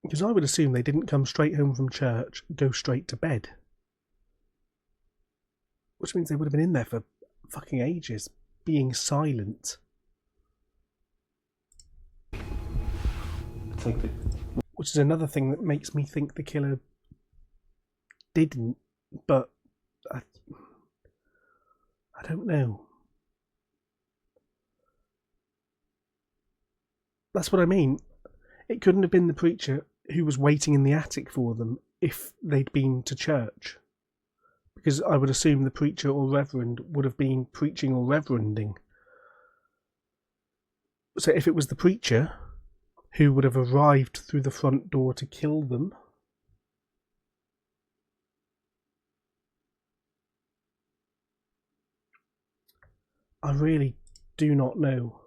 Because I would assume they didn't come straight home from church, go straight to bed. Which means they would have been in there for fucking ages, being silent. It's like Which is another thing that makes me think the killer didn't, but I don't know. That's what I mean. It couldn't have been the preacher who was waiting in the attic for them if they'd been to church. Because I would assume the preacher or reverend would have been preaching or reverending. So if it was the preacher who would have arrived through the front door to kill them, I really do not know.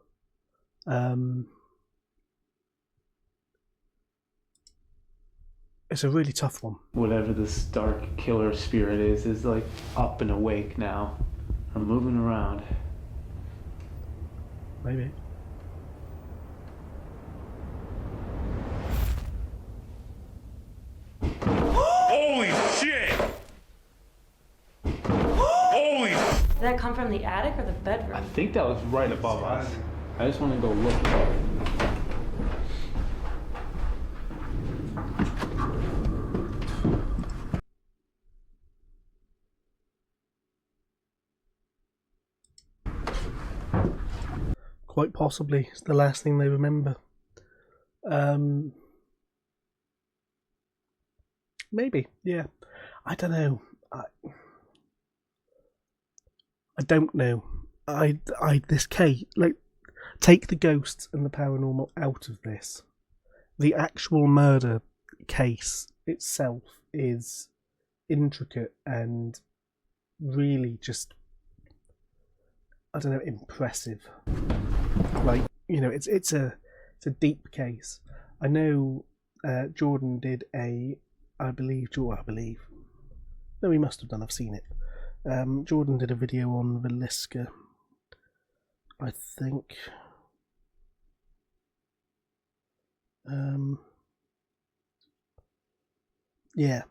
It's a really tough one. Whatever this dark killer spirit is like up and awake now, or moving around. Maybe. Holy shit! Holy! Did that come from the attic or the bedroom? I think that was right above us. I just want to go look. Quite possibly it's the last thing they remember. Maybe, yeah. I don't know. I don't know. This case, like, take the ghosts and the paranormal out of this. The actual murder case itself is intricate and really just, I don't know, impressive. Like, you know, it's a deep case. I know Jordan did I believe. No, he must have done. I've seen it. Jordan did a video on Villisca, I think. Yeah,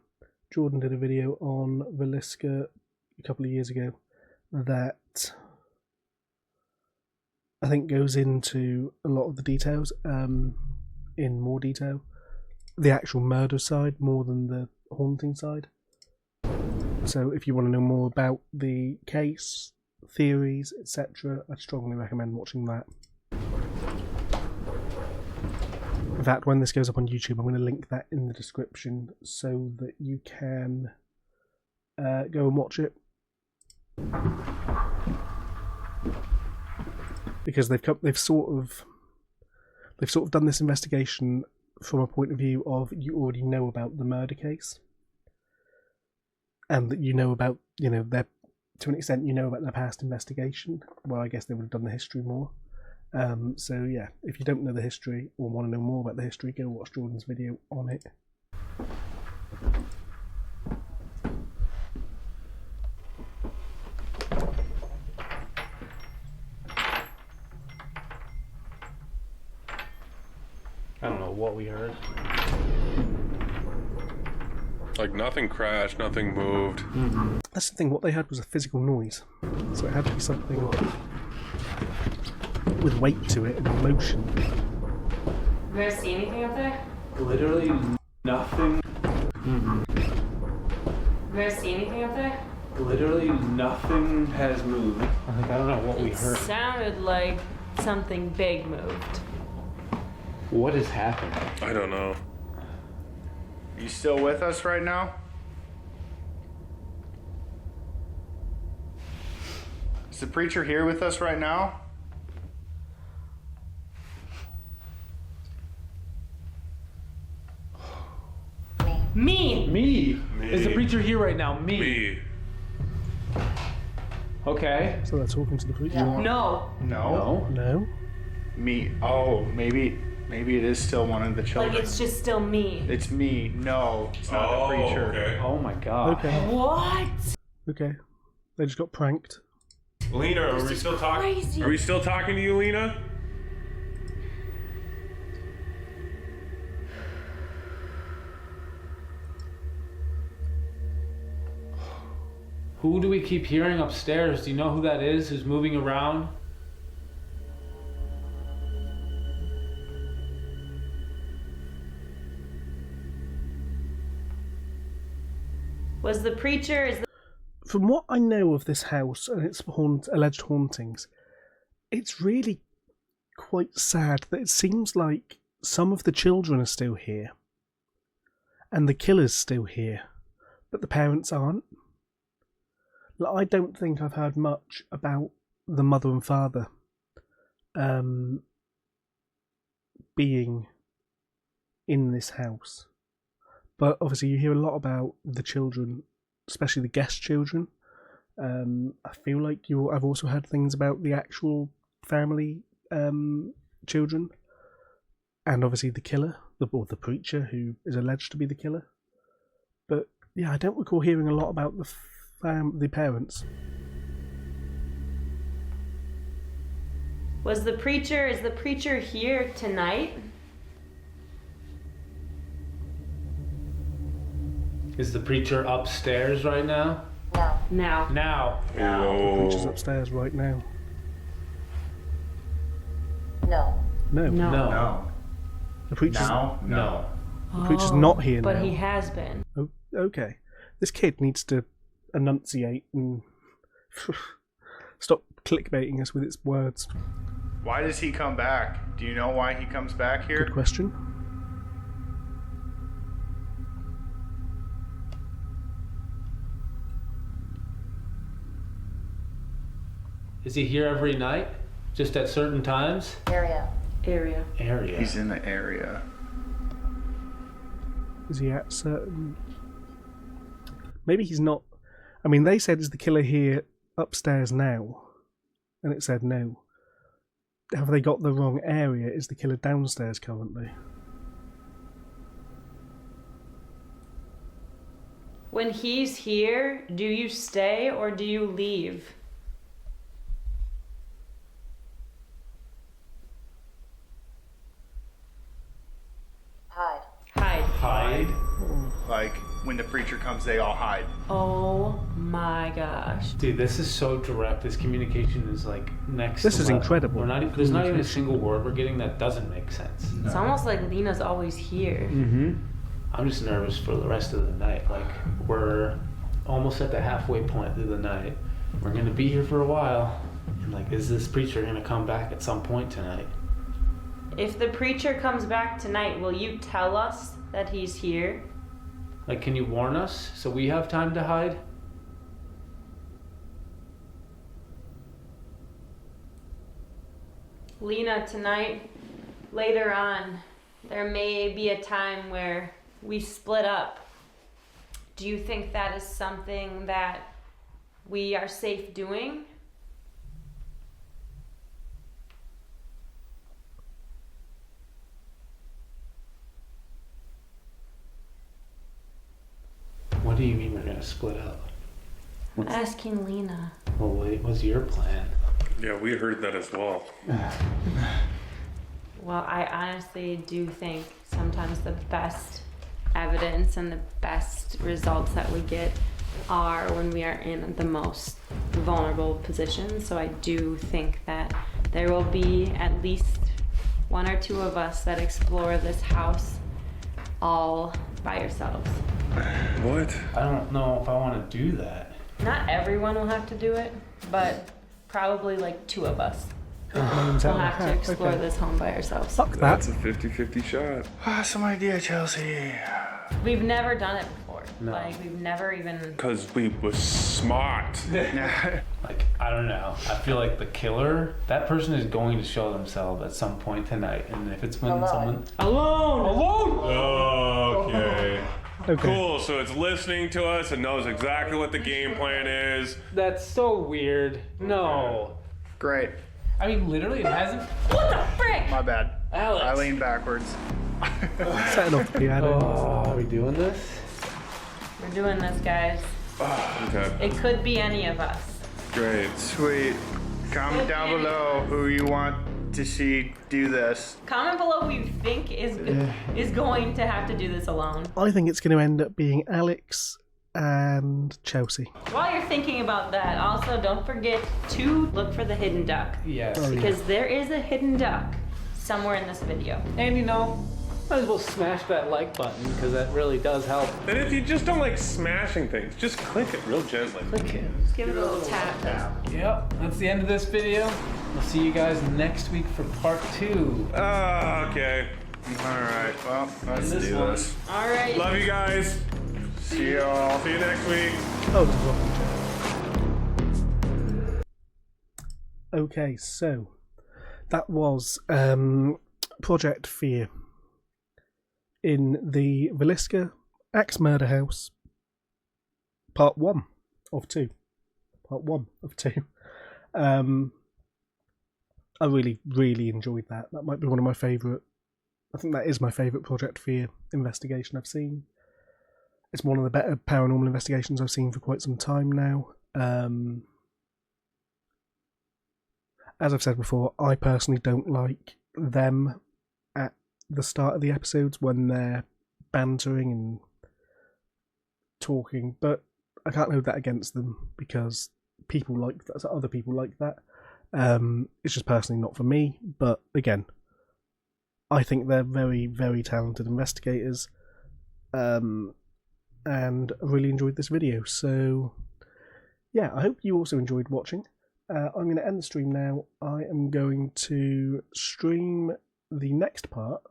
Jordan did a video on Villisca a couple of years ago that I think goes into a lot of the details, in more detail. The actual murder side more than the haunting side. So if you want to know more about the case, theories, etc., I'd strongly recommend watching that. In fact, when this goes up on YouTube, I'm going to link that in the description so that you can go and watch it. Because they've sort of done this investigation from a point of view of you already know about the murder case, and that you know about, you know, their, to an extent, you know about their past investigation. Well, I guess they would have done the history more. So yeah, if you don't know the history or want to know more about the history, go watch Jordan's video on it. I don't know what we heard. Like nothing crashed, nothing moved. Mm-hmm. That's the thing, what they had was a physical noise. So it had to be something with weight to it and motion. You guys see anything up there? Literally nothing You guys see anything up there? Literally nothing has moved. Like, I don't know what we heard. It sounded like something big moved. What is happening? I don't know. You still with us right now? Is the preacher here with us right now? Me! Me! Is the preacher here right now? Me. Okay. So they're talking to the preacher. No. No. No. Me. Oh, maybe it is still one of the children. Like it's just still me. It's me. No, it's not the preacher. Okay. Oh my god. Okay. What? Okay. They just got pranked. Lena, are we still talking? Crazy. Are we still talking to you, Lena? Who do we keep hearing upstairs? Do you know who that is who's moving around? Was the preacher? From what I know of this house and its alleged hauntings, it's really quite sad that it seems like some of the children are still here and the killer's still here, but the parents aren't. Like, I don't think I've heard much about the mother and father being in this house. But obviously you hear a lot about the children, especially the guest children. I feel like I've also heard things about the actual family children. And obviously the killer, or the preacher who is alleged to be the killer. But yeah, I don't recall hearing a lot about the parents. Is the preacher here tonight? Is the preacher upstairs right now? No. Now. The preacher's upstairs right now. No. No. No. The preacher's No. The preacher's not here now. But he has been. Oh, okay. This kid needs to enunciate and stop clickbaiting us with its words. Why does he come back? Do you know why he comes back here? Good question. Is he here every night? Just at certain times? Area. He's in the area. Is he at certain... Maybe he's not... I mean, they said, is the killer here upstairs now? And it said no. Have they got the wrong area? Is the killer downstairs currently? When he's here, do you stay or do you leave? Hide. Like, when the preacher comes, they all hide. Oh my gosh. Dude, this is so direct. This communication is like next This is level. incredible. There's not even a single word we're getting that doesn't make sense. It's almost like Lena's always here. Mm-hmm. I'm just nervous for the rest of the night. Like, we're almost at the halfway point through the night. We're gonna be here for a while. And like, is this preacher gonna come back at some point tonight? If the preacher comes back tonight, will you tell us that he's here? Like, can you warn us so we have time to hide? Lena, tonight, later on, there may be a time where we split up. Do you think that is something that we are safe doing? What do you mean we're gonna split up? Asking Lena. Well, wait, what's your plan? Yeah, we heard that as well. Well, I honestly do think sometimes the best evidence and the best results that we get are when we are in the most vulnerable positions. So I do think that there will be at least one or two of us that explore this house all by ourselves. What? I don't know if I want to do that. Not everyone will have to do it, but probably like 2 of us. We'll Names out have of to the explore hat. Okay. this home by ourselves. Fuck that. That's a 50-50 shot. Awesome idea, Chelsea. We've never done it before. No. Like, we've never even... Because we was smart. Like, I don't know. I feel like the killer, that person is going to show themselves at some point tonight. And if it's when someone... Alone! Okay. Okay. Cool, so it's listening to us and knows exactly what the game plan is. That's so weird. No. Great. I mean, literally, it hasn't. What the frick? My bad. Alex. I leaned backwards. Setting off the piano. Oh, are we doing this? We're doing this, guys. Okay. It could be any of us. Great. Sweet. Comment down below who you want to see do this. Comment below who you think is going to have to do this alone. I think it's going to end up being Alex and Chelsea. While you're thinking about that, also don't forget to look for the hidden duck. Yes. Oh, Because there is a hidden duck somewhere in this video. And you know, might as well smash that like button because that really does help. And if you just don't like smashing things, just click it real gently. Click it. Just give it a little tap. Yep, that's the end of this video. We'll see you guys next week for part 2. Okay. Alright, well, let's this do one. this. All right. Love you guys. See y'all. See you next week. Oh, welcome to. Okay, so that was Project Fear in the Villisca Axe Murder House, part 1 of 2. Part 1 of 2. I really, really enjoyed that. That might be one of my favourite. I think that is my favourite Project Fear investigation I've seen. It's one of the better paranormal investigations I've seen for quite some time now. As I've said before, I personally don't like them at the start of the episodes when they're bantering and talking, but I can't hold that against them because people like that, so other people like that. It's just personally not for me, but again, I think they're very, very talented investigators. And I really enjoyed this video. So, yeah, I hope you also enjoyed watching. I'm going to end the stream now. I am going to stream the next part,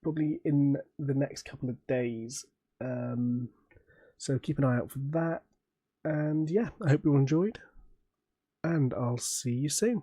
probably in the next couple of days. So keep an eye out for that. And yeah, I hope you all enjoyed. And I'll see you soon.